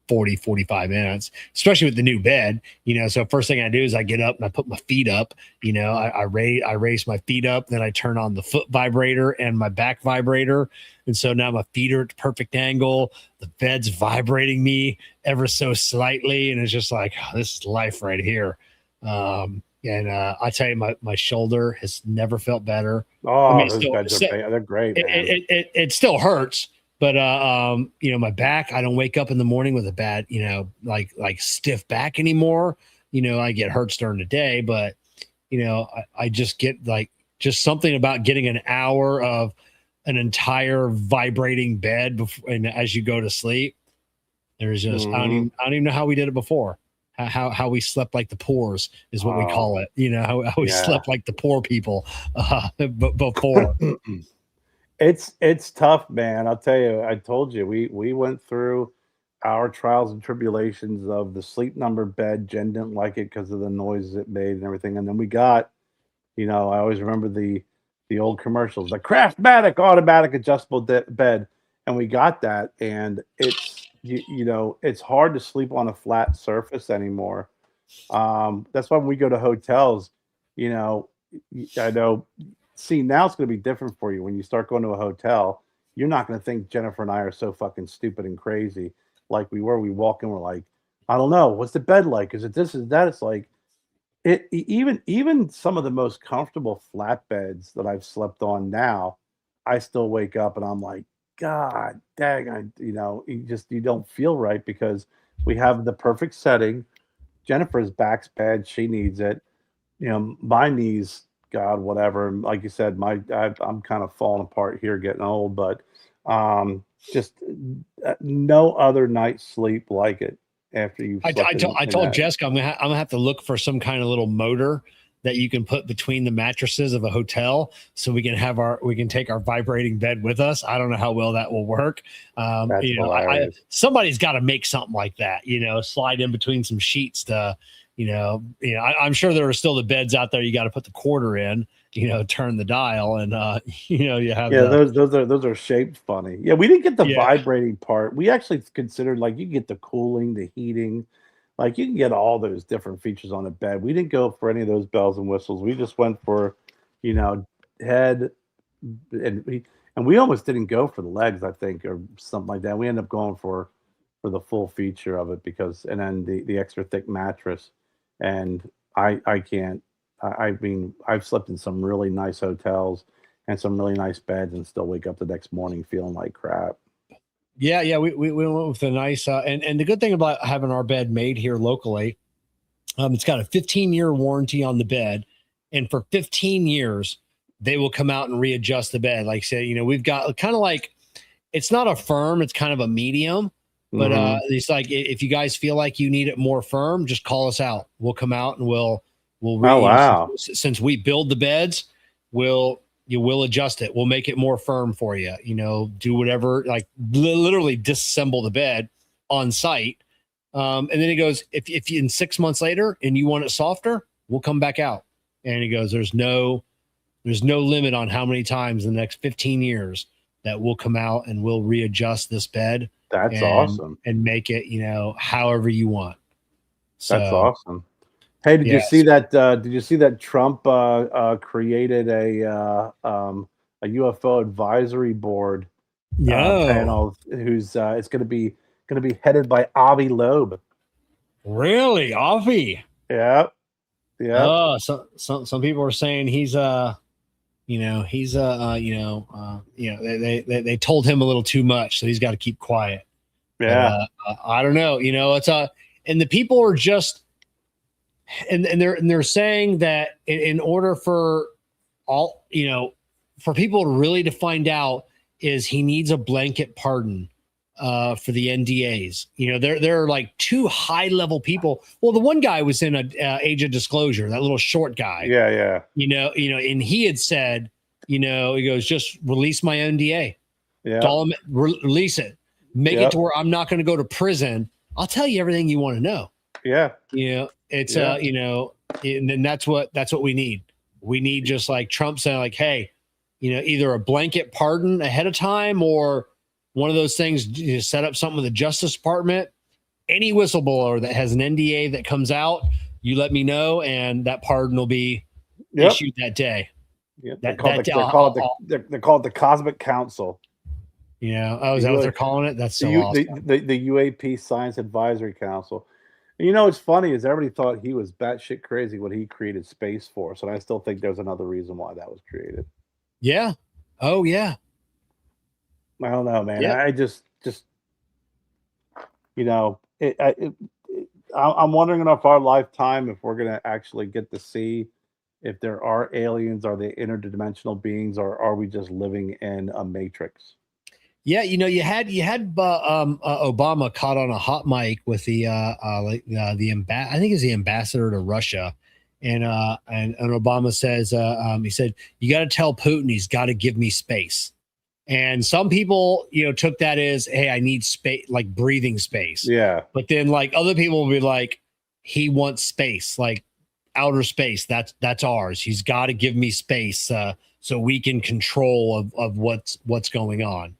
40-45 minutes, especially with the new bed. So first thing I do is I get up and I put my feet up. I raise my feet up, then I turn on the foot vibrator and my back vibrator, and so now my feet are at the perfect angle. The bed's vibrating me ever so slightly, and it's just like, oh, this is life right here. And I tell you, my shoulder has never felt better. Oh, those beds they're great. It still hurts, but my back, I don't wake up in the morning with a bad, like stiff back anymore. I get hurts during the day, but I just get just something about getting an hour of an entire vibrating bed and as you go to sleep. There's just I don't even know how we did it before. How we slept like the poors is what we call it. How we slept like the poor people before. It's tough, man. I'll tell you. I told you we went through our trials and tribulations of the Sleep Number bed. Jen didn't like it because of the noises it made and everything. And then we got, I always remember the old commercials, like Craftmatic automatic adjustable bed, and we got that, and it's it's hard to sleep on a flat surface anymore. That's why when we go to hotels, I know. See, now it's going to be different for you. When you start going to a hotel, you're not going to think Jennifer and I are so fucking stupid and crazy like we were. We walk in, we're like, I don't know, what's the bed like? Is it this? Is that? It's like even some of the most comfortable flat beds that I've slept on now, I still wake up and I'm like, God dang, you don't feel right because we have the perfect setting. Jennifer's back's bad, she needs it. My knees, God, whatever. Like you said, I'm kind of falling apart here, getting old, but just no other night's sleep like it after you. I told Jessica I'm gonna have to look for some kind of little motor that you can put between the mattresses of a hotel, so we can take our vibrating bed with us. I don't know how well that will work. Somebody's got to make something like that. Slide in between some sheets to. I'm sure there are still the beds out there. You got to put the quarter in, turn the dial, and you have. Yeah, those are shaped funny. Yeah, we didn't get the vibrating part. We actually considered you get the cooling, the heating, you can get all those different features on a bed. We didn't go for any of those bells and whistles. We just went for, head, and we almost didn't go for the legs, I think, or something like that. We ended up going for the full feature of it and then the extra thick mattress. And I can't. I mean, I've slept in some really nice hotels and some really nice beds, and still wake up the next morning feeling like crap. Yeah, we went with a nice and the good thing about having our bed made here locally, it's got a 15-year warranty on the bed, and for 15 years they will come out and readjust the bed. Like I said, we've got kind of like, it's not a firm, it's kind of a medium. But it's like, if you guys feel like you need it more firm, just call us out. We'll come out and we'll since we build the beds, we'll adjust it. We'll make it more firm for you. Do whatever, literally disassemble the bed on site. And then he goes, if you in 6 months later and you want it softer, we'll come back out. And he goes, there's no limit on how many times in the next 15 years that we'll come out and we'll readjust this bed. That's awesome. And make it, however you want. So, that's awesome. Hey, did you see that? Did you see that Trump created a UFO advisory board panel? Who's it's going to be headed by Avi Loeb. Really, Avi? Yeah. Oh, so some people are saying he's they told him a little too much, so he's got to keep quiet. Yeah. But, I don't know. It's and the people are just, and they're saying that in order for all, for people really to find out, is he needs a blanket pardon for the NDAs. There are like two high level people. Well, the one guy was in a age of disclosure, that little short guy. Yeah. And he had said, he goes, just release my NDA. Yeah. Release it. Make it to where I'm not going to go to prison. I'll tell you everything you want to know. Yeah. It's and then that's what we need. We need, just like Trump saying, like, hey, either a blanket pardon ahead of time, or one of those things, set up something with the Justice Department. Any whistleblower that has an NDA that comes out, you let me know, and that pardon will be issued that day. Yeah, they're called the Cosmic Council. Is that what they're calling it? That's so awesome. The UAP Science Advisory Council. And what's funny is everybody thought he was batshit crazy when he created Space Force, and I still think there's another reason why that was created. Yeah. Oh yeah. I don't know, man. Yeah. I just I'm wondering in our lifetime if we're gonna actually get to see if there are aliens, are they interdimensional beings, or are we just living in a matrix? Yeah, you had Obama caught on a hot mic with the I think it's the ambassador to Russia, and Obama says he said, you got to tell Putin he's got to give me space. And some people, took that as, hey, I need space, like breathing space. Yeah. But then like other people will be like, he wants space, like outer space. That's ours. He's got to give me space so we can control of what's going on.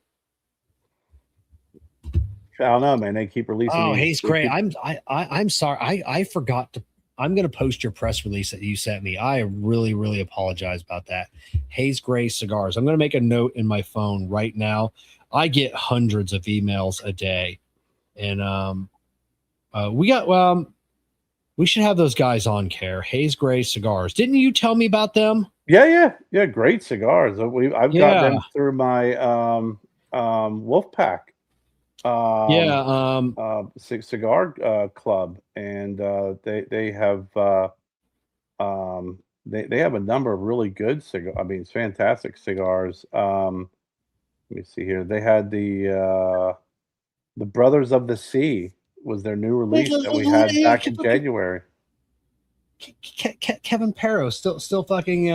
I don't know, man. They keep releasing. Oh, Hayes Gray. I'm sorry. I forgot to. I'm going to post your press release that you sent me. I really, really apologize about that. Hayes Gray Cigars. I'm going to make a note in my phone right now. I get hundreds of emails a day, and we should have those guys on, Kerr. Hayes Gray Cigars. Didn't you tell me about them? Yeah. Great cigars. I've got them through my Wolfpack. Cigar club, and they have they have a number of really good cigars. I mean, it's fantastic cigars. Let me see here. They had the Brothers of the Sea was their new release that we had back in January. Kevin Perro still fucking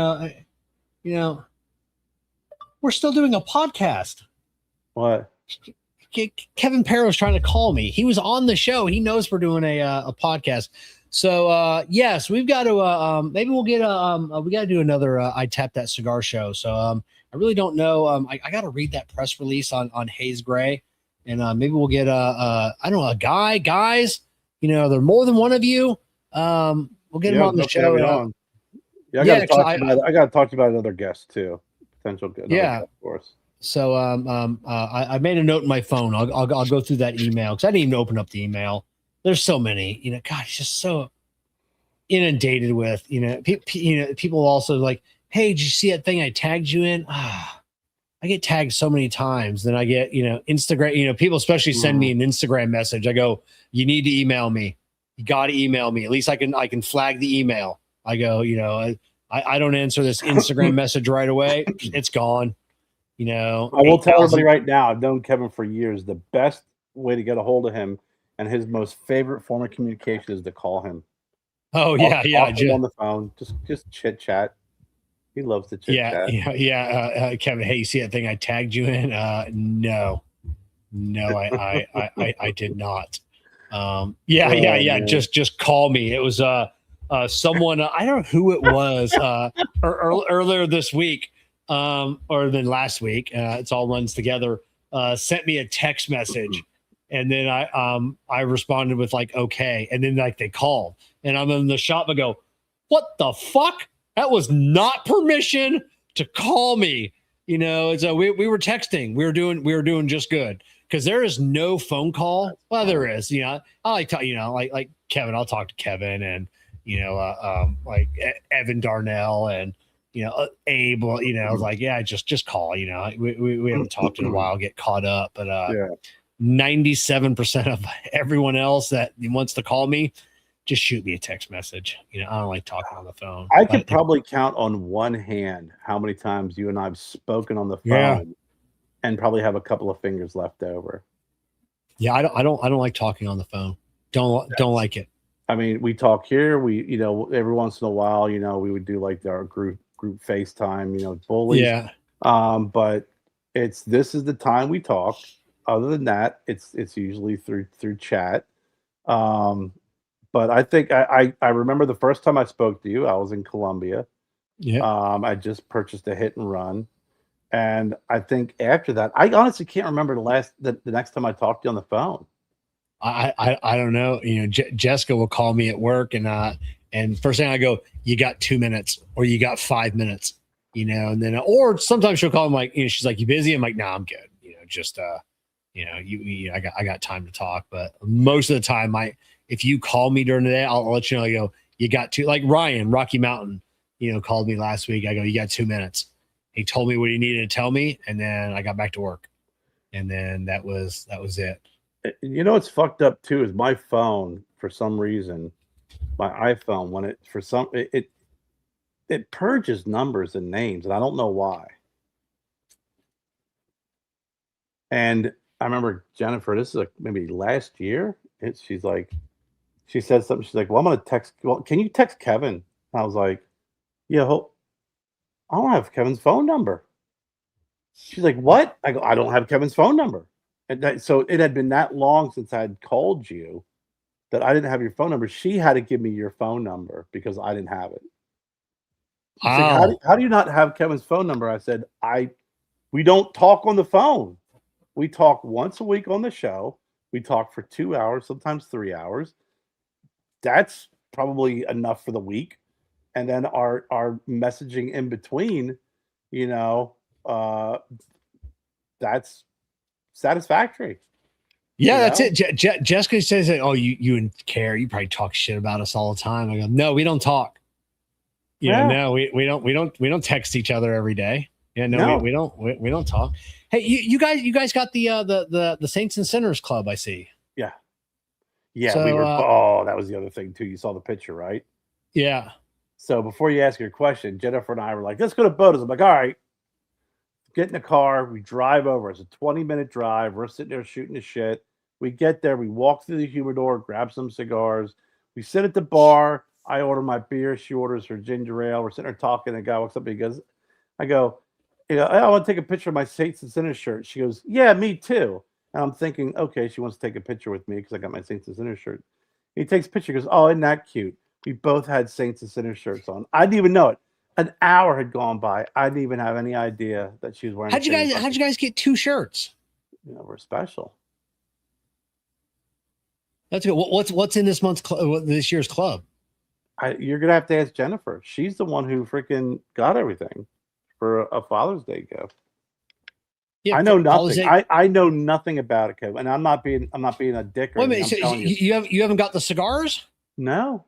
we're still doing a podcast. What? Kevin Perro's trying to call me. He was on the show. He knows we're doing a podcast. So yes, we've got to maybe we'll get we got to do another I Tap That Cigar show. So I really don't know. I got to read that press release on Hayes Gray, and maybe we'll get I don't know, guys. There are more than one of you. We'll get him on the show. I got to talk to you about another guest too. Potential guest, of course. So I made a note in my phone. I'll go through that email because I didn't even open up the email. There's so many, God, it's just so inundated with, people also like, hey, did you see that thing I tagged you in? I get tagged so many times. Then I get, Instagram, people especially send me an Instagram message. I go, you need to email me. You got to email me. At least I can flag the email. I go, I don't answer this Instagram message right away. It's gone. I will tell everybody right now, I've known Kevin for years. The best way to get a hold of him and his most favorite form of communication is to call him. Oh, yeah. On the phone. Just chit chat. He loves to chit chat. Kevin, hey, you see that thing I tagged you in? No, I did not. Just call me. It was someone, I don't know who it was, earlier this week. Or then last week, it's all runs together, sent me a text message, and then I responded with like, okay. And then like they called, and I'm in the shop. I go, what the fuck? That was not permission to call me. So we were texting. We were doing just good. Cause there is no phone call. Well, there is, I like to, like Kevin, I'll talk to Kevin and, like Evan Darnell and, Abe, like, yeah, just call, we haven't talked in a while, get caught up, but 97% of everyone else that wants to call me just shoot me a text message. You know, I don't like talking on the phone. I could probably count on one hand how many times you and I have spoken on the phone, and probably have a couple of fingers left over. Yeah, I don't like talking on the phone. Don't like it. I mean, we talk here. We, you know, every once in a while, you know, we would do like our group FaceTime, you know, bullies. Yeah. But this is the time we talk. Other than that, it's usually through chat. But I think I remember the first time I spoke to you, I was in Colombia. Yeah. I just purchased a hit and run. And I think after that, I honestly can't remember the next time I talked to you on the phone. I don't know. You know, Jessica will call me at work and first thing I go, you got 2 minutes or you got 5 minutes, you know, and then, or sometimes she'll call him like, you know, she's like, you busy? I'm like, no, I'm good. You know, just, you know, I got time to talk, but most of the time if you call me during the day, I'll let you know. I go, you got like Ryan, Rocky Mountain, you know, called me last week. I go, you got 2 minutes. He told me what he needed to tell me. And then I got back to work. And then that was it. You know, what's fucked up too, is my phone, for some reason, my iPhone, when it purges numbers and names. And I don't know why. And I remember Jennifer, this is like maybe last year. She said something. She's like, well, I'm going to text. Well, can you text Kevin? And I was like, yeah, I don't have Kevin's phone number. She's like, what? I go, I don't have Kevin's phone number. And so it had been that long since I had called you that I didn't have your phone number. She had to give me your phone number because I didn't have it. She's like, how do you not have Kevin's phone number? I said, we don't talk on the phone. We talk once a week on the show. We talk for 2 hours, sometimes 3 hours. That's probably enough for the week. And then our messaging in between, you know, that's satisfactory. Yeah, that's it. Jessica says that, oh, you and Kerr, you probably talk shit about us all the time. I go, no, we don't talk. No, we don't text each other every day. Yeah, no. we don't talk. Hey, you guys got the Saints and Sinners Club, I see. Yeah. Yeah, so, we were that was the other thing too. You saw the picture, right? Yeah. So before you ask your question, Jennifer and I were like, let's go to Boda's. I'm like, all right. Get in the car, we drive over. It's a 20-minute drive. We're sitting there shooting the shit. We get there, we walk through the humidor, grab some cigars. We sit at the bar. I order my beer. She orders her ginger ale. We're sitting there talking. The guy walks up and he goes, I go, I want to take a picture of my Saints and Sinners shirt. She goes, yeah, me too. And I'm thinking, okay, she wants to take a picture with me because I got my Saints and Sinners shirt. He takes a picture, goes, oh, isn't that cute? We both had Saints and Sinners shirts on. I didn't even know it. An hour had gone by. I didn't even have any idea that she was wearing. How'd you guys get 2 shirts? You know, we're special. That's good. What's in this this year's club? You're gonna have to ask Jennifer. She's the one who freaking got everything for a Father's Day gift. Yeah, I know nothing. I know nothing about it, Kevin. And I'm not being a dick. Wait a minute. So you haven't got the cigars? No.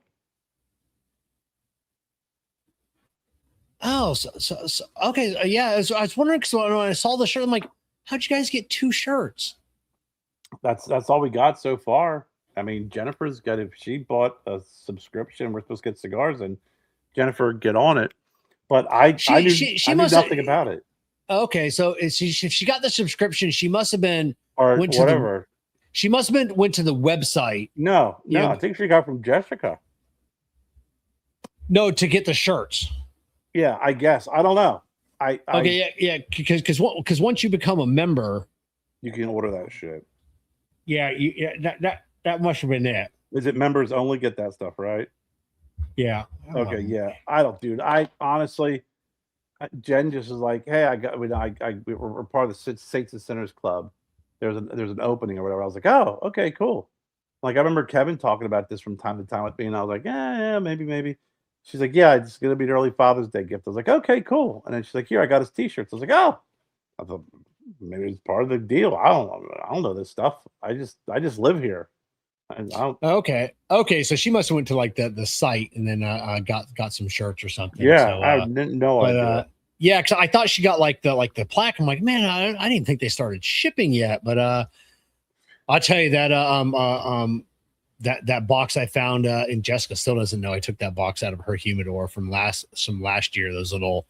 Oh, so okay. Yeah, I was wondering because when I saw the shirt, I'm like, how'd you guys get 2 shirts? That's all we got so far. I mean, Jennifer's got if she bought a subscription, we're supposed to get cigars, and Jennifer get on it. But I knew nothing about it. Okay, so if she got the subscription, she must have been whatever. She must have been went to the website. No, I think she got from Jessica. No, to get the shirts. Yeah, I guess. I don't know. Because once you become a member, you can order that shit. Yeah, that must have been it. Is it members only get that stuff, right? Yeah. Okay, yeah. I don't, dude. I honestly, Jen just was like, hey, we're part of the Saints and Sinners Club. There's an opening or whatever. I was like, oh, okay, cool. Like I remember Kevin talking about this from time to time with me, and I was like, yeah, maybe. She's like, yeah, it's going to be an early Father's Day gift. I was like, okay, cool. And then she's like, here, I got his T-shirts. I was like, oh, I thought maybe it's part of the deal. I don't know this stuff. I just live here. Okay. So she must have went to like the site and then got some shirts or something. Yeah, so, I didn't know. But yeah, because I thought she got like the plaque. I'm like, man, I didn't think they started shipping yet. But I'll tell you that that box I found, and Jessica still doesn't know I took that box out of her humidor from last year. Those little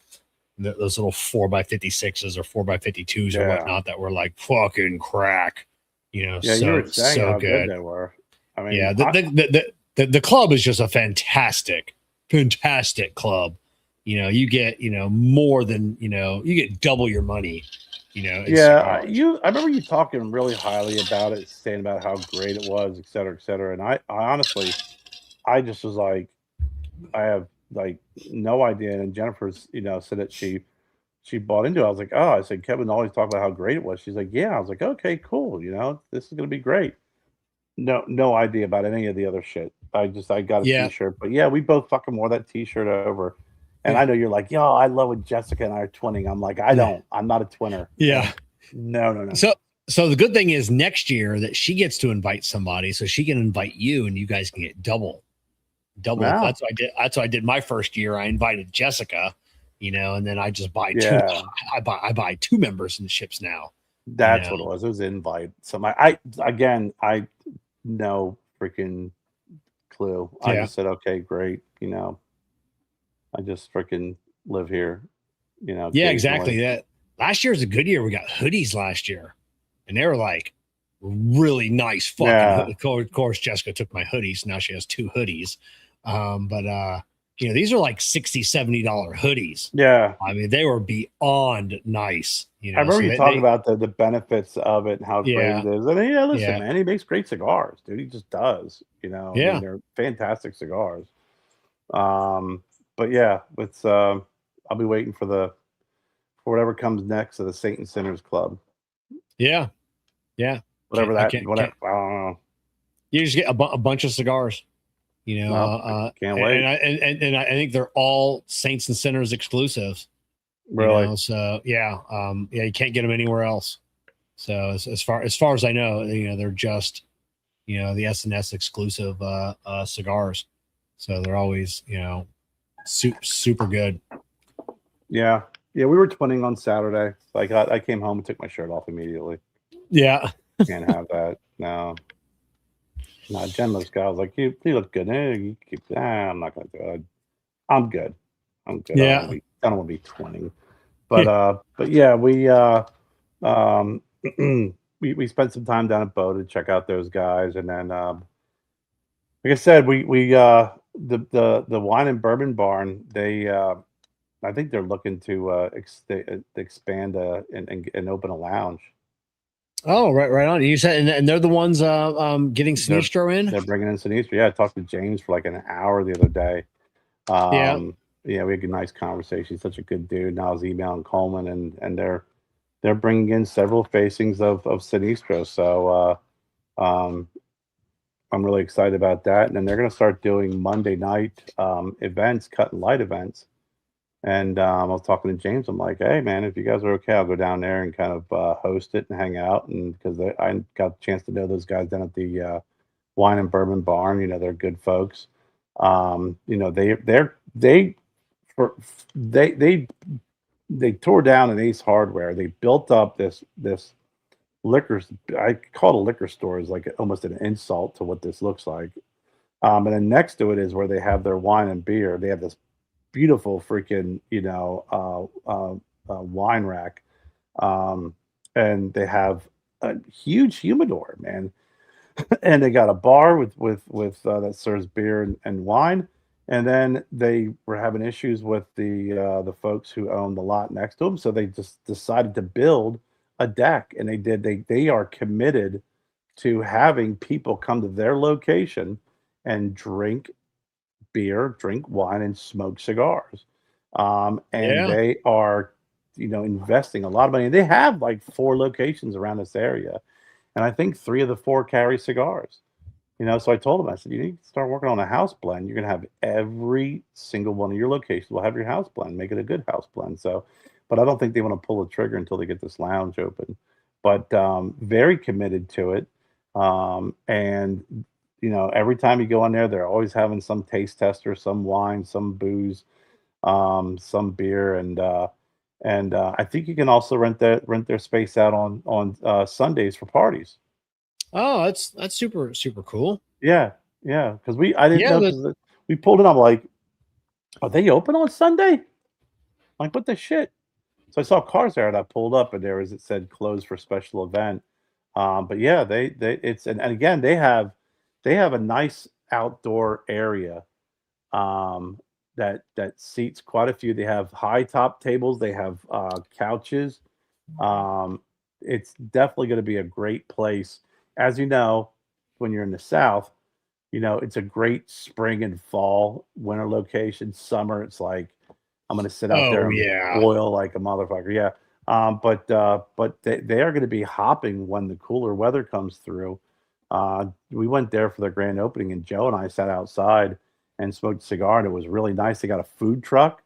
4x56s or 4x52s or whatnot that were like fucking crack. Yeah, you were saying how good they were. I mean, yeah, the club is just a fantastic club. You get more than you get double your money. Yeah, I remember you talking really highly about it, saying about how great it was, et cetera, et cetera. And I honestly, I just was like, I have like no idea. And Jennifer's, said that she bought into it. I was like, oh, I said, Kevin always talked about how great it was. She's like, yeah. I was like, okay, cool. This is gonna be great. No idea about any of the other shit. I got a t-shirt, but yeah, we both fucking wore that t-shirt over. And I know you're like, yo, I love when Jessica and I are twinning. I'm like, I don't. I'm not a twinner. Yeah. No. So the good thing is next year that she gets to invite somebody, so she can invite you, and you guys can get double. Wow. That's what I did. That's what I did my first year. I invited Jessica, and then I just buy two. I buy 2 memberships now. That's what it was. It was invite. So I no freaking clue. I just said, okay, great. I just freaking live here, Yeah, exactly. That last year was a good year. We got hoodies last year, and they were like really nice fucking. Of course, Jessica took my hoodies. Now she has 2 hoodies. But these are like $60-$70 hoodies. Yeah, I mean, they were beyond nice. I remember you talking about the benefits of it and how great it is. And listen, man, he makes great cigars, dude. He just does. I mean, they're fantastic cigars. But yeah, it's I'll be waiting for whatever comes next of the Saint and Sinners Club. Yeah. Whatever I don't know. You just get a bunch of cigars. Can't wait. And I think they're all Saints and Sinners exclusives. Really? So yeah, you can't get them anywhere else. So as far as I know, they're just the S&S exclusive cigars. So they're always super good. Yeah, we were twinning on Saturday. So I came home and took my shirt off immediately. Yeah, can't have that. No, Jen looks good. I was like, you look good. You keep. I'm not gonna do it. I'm good. Yeah, I don't want to be twinning. But yeah, we we spent some time down at Bow to check out those guys, and then like I said, we the wine and bourbon barn. They I think they're looking to expand and open a lounge. Oh, right on. You said, and they're the ones getting Sinistro in. They're bringing in Sinistro. Yeah, I talked to James for like an hour the other day. Yeah, we had a nice conversation. He's such a good dude. And I was emailing Coleman, and they're bringing in several facings of Sinistro. So I'm really excited about that. And then they're going to start doing Monday night events, cut and light events. And I was talking to James. I'm like, hey, man, if you guys are okay, I'll go down there and kind of host it and hang out. And because I got a chance to know those guys down at the Wine and Bourbon Barn. They're good folks. They tore down an Ace Hardware. They built up this liquor. I call it a liquor store, is like almost an insult to what this looks like. And then next to it is where they have their wine and beer. They have this beautiful freaking wine rack, and they have a huge humidor, man. And they got a bar with that serves beer and wine. And then they were having issues with the folks who own the lot next to them, so they just decided to build a deck. And they are committed to having people come to their location and drink beer, drink wine, and smoke cigars. They are investing a lot of money. They have like 4 locations around this area, and I think 3 of the 4 carry cigars. So I told them, I said, you need to start working on a house blend. You're going to have every single one of your locations will have your house blend, make it a good house blend. So, but I don't think they want to pull the trigger until they get this lounge open. But very committed to it. And every time you go in there, they're always having some taste tester, some wine, some booze, some beer, and I think you can also rent their space out on Sundays for parties. Oh, that's super cool. Yeah, Yeah, because I didn't Yeah, know because we pulled in. I'm like, are they open on Sunday? Like, what the shit? So I saw cars there, and I pulled up, and it said closed for special event. But yeah, they it's and again they have a nice outdoor area that seats quite a few. They have high top tables. They have couches. Um, it's definitely going to be a great place. As you know, when you're in the South, it's a great spring and fall, winter location. Summer, it's like I'm going to sit out there oh and yeah, boil like a motherfucker. Yeah. But they are going to be hopping when the cooler weather comes through. We went there for the grand opening, and Joe and I sat outside and smoked a cigar, and it was really nice. They got a food truck.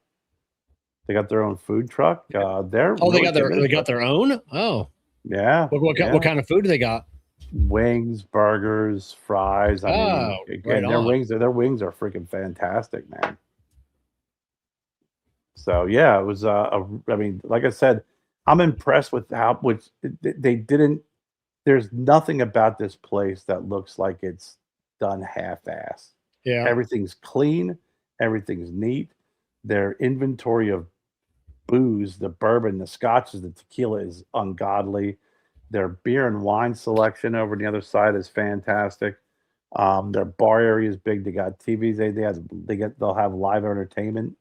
They got their own food truck. They're oh really they committed. got their own. Oh, Yeah, what yeah. kind of food do they got? Wings, burgers, fries. I mean, Oh, right again, on. their wings are freaking fantastic, man. So yeah, it was. I mean, like I said, I'm impressed with how which they didn't. There's nothing about this place that looks like it's done half-ass. Yeah, Everything's clean. Everything's neat. Their inventory of booze, the bourbon, the scotches, the tequila is ungodly. Their beer and wine selection over on the other side is fantastic. Their bar area is big. They got TVs. They'll have live entertainment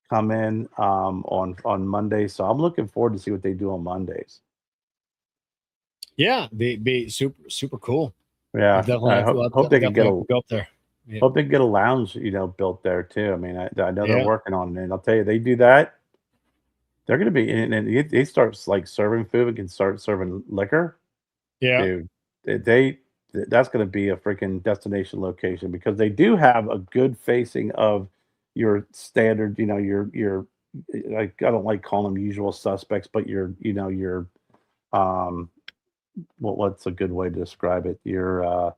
come in on Mondays. So I'm looking forward to see what they do on Mondays. yeah, be super cool. Yeah, I hope they can Definitely have to go up there. Yeah, get a lounge built there too. I mean, I know they're yeah, working on it, and I'll tell you, they do that. They're going to be in, and they start like serving food and can start serving liquor. yeah, Dude, that's gonna be a freaking destination location because they do have a good facing of your standard, your like, I don't like calling them usual suspects, but your um what's a good way to describe it? Your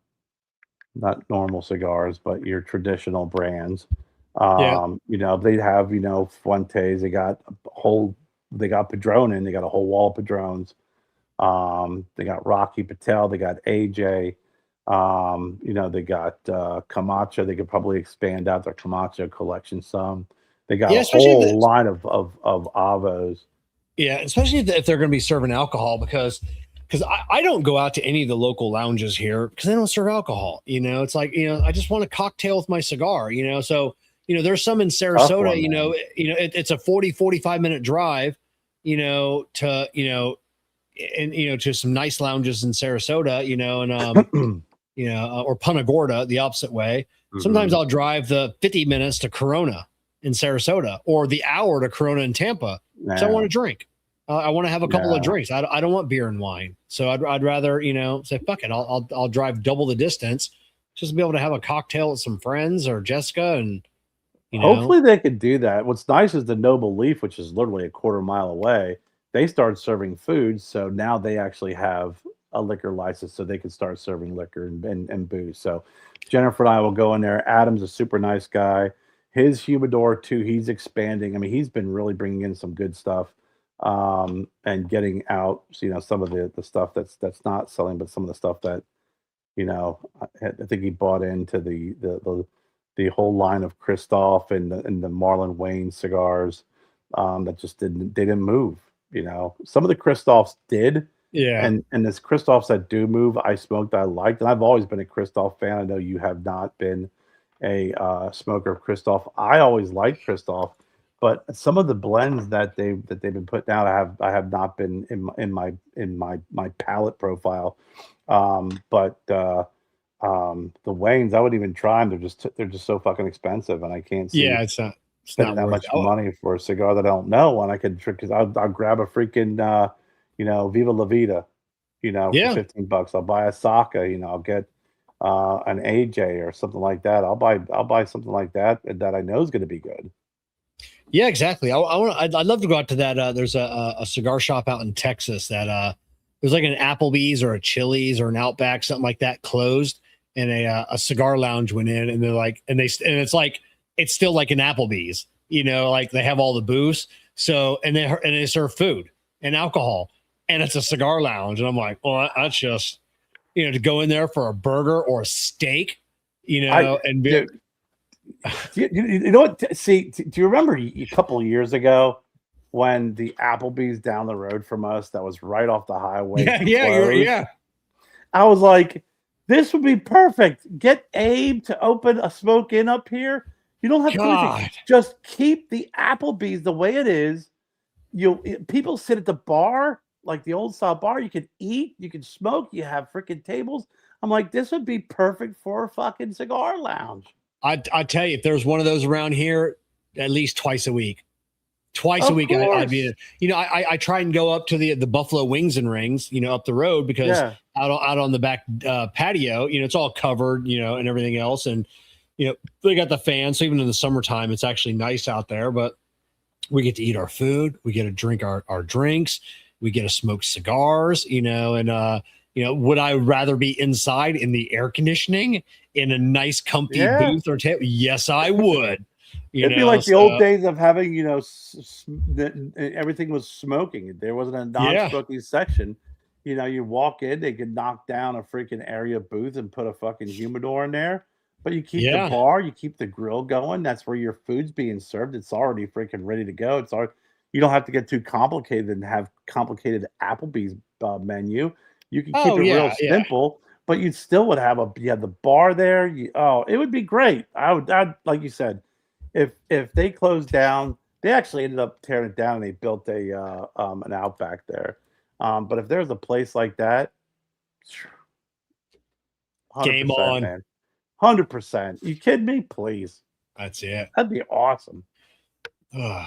not normal cigars, but your traditional brands. yeah. They have, Fuentes, they got Padron they got a whole wall of Padrones. They got Rocky Patel, they got AJ, they got Camacho. They could probably expand out their Camacho collection some. They got Yeah, a especially whole line of Avos. yeah, especially if they're going to be serving alcohol because I don't go out to any of the local lounges here because they don't serve alcohol. It's like, I just want a cocktail with my cigar, so, there's some in Tough Sarasota, one, man. it's a 45-minute drive, to, to some nice lounges in Sarasota, and, or Punta Gorda, the opposite way. Sometimes Mhm. I'll drive the 50 minutes to Corona in Sarasota or the hour to Corona in Tampa. So I want Yeah, to drink. I want to have a couple of yeah. drinks. I don't want beer and wine. So I'd rather, say, fuck it. I'll drive double the distance just to be able to have a cocktail with some friends or Jessica and, Hopefully they could do that. What's nice is the Noble Leaf, which is literally a quarter mile away, they started serving food, so now they actually have a liquor license, so they can start serving liquor and booze. So Jennifer and I will go in there. Adam's a super nice guy. His humidor too, he's expanding. I mean, he's been really bringing in some good stuff, and getting out, some of the stuff that's not selling, but some of the stuff that I think he bought into the whole line of Christoph and the Marlon Wayne cigars, that just didn't move. Some of the Christophs did, yeah. and this Christophs that do move, I smoked, I liked, and I've always been a Christoph fan. I know you have not been a smoker of Christoph. I always liked Christoph, but some of the blends that they've been putting out, I have not been in my palate profile. But the Waynes, I wouldn't even try them. They're just so fucking expensive, and I can't see Yeah. It's spending not that worth much it. Oh, money for a cigar that I don't know. And I could trick because I'll grab a freaking Viva La Vida, for yeah. $15. I'll buy a Saka, I'll get an AJ or something like that. I'll buy something like that I know is going to be good. Yeah, exactly. I'd love to go out to that. There's a cigar shop out in Texas that there's like an Applebee's or a Chili's or an Outback, something like that, closed, and a cigar lounge went in, and they're like, and it's like it's still like an Applebee's, like they have all the booths, so and they serve food and alcohol, and it's a cigar lounge, and I'm like, well, that's just to go in there for a burger or a steak. you know, and be, you know what? See, do you remember a couple of years ago when the Applebee's down the road from us that was right off the highway? Yeah. I was like, this would be perfect. Get Abe to open a smoke in up here. You don't have to just keep the Applebee's the way it is. People sit at the bar, like the old style bar. You can eat, you can smoke, you have freaking tables. I'm like, this would be perfect for a fucking cigar lounge. I tell you, if there's one of those around here, at least twice a week. I'd be, you know, I try and go up to the Buffalo Wings and Rings, you know, up the road because out on the back patio, you know, it's all covered, you know, and everything else. And, you know, they got the fans. So even in the summertime, it's actually nice out there, but we get to eat our food. We get to drink our drinks. We get to smoke cigars, you know, and, you know, would I rather be inside in the air conditioning in a nice comfy booth or table? Yes, I would. It'd be like the old days of having, you know, everything was smoking. There wasn't a non-smoking section. You know, you walk in, they could knock down a freaking area booth and put a fucking humidor in there. But you keep the bar, you keep the grill going. That's where your food's being served. It's already freaking ready to go. It's already, you don't have to get too complicated and have complicated Applebee's menu. You can keep it real simple, but you still would have the bar there. It would be great. I'd like you said, if they closed down, they actually ended up tearing it down and they built an Outback there. But if there's a place like that, game on, man. 100%. You kidding me? Please. That's it. That'd be awesome. All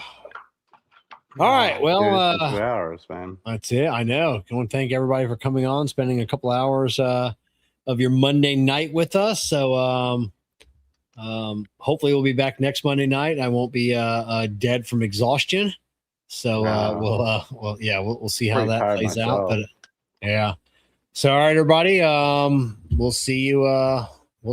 right. Well, 2 hours, man. That's it. I know. I want to thank everybody for coming on, spending a couple hours of your Monday night with us. So hopefully we'll be back next Monday night. I won't be dead from exhaustion. So we'll see how that plays out. But yeah. So all right, everybody. We'll see you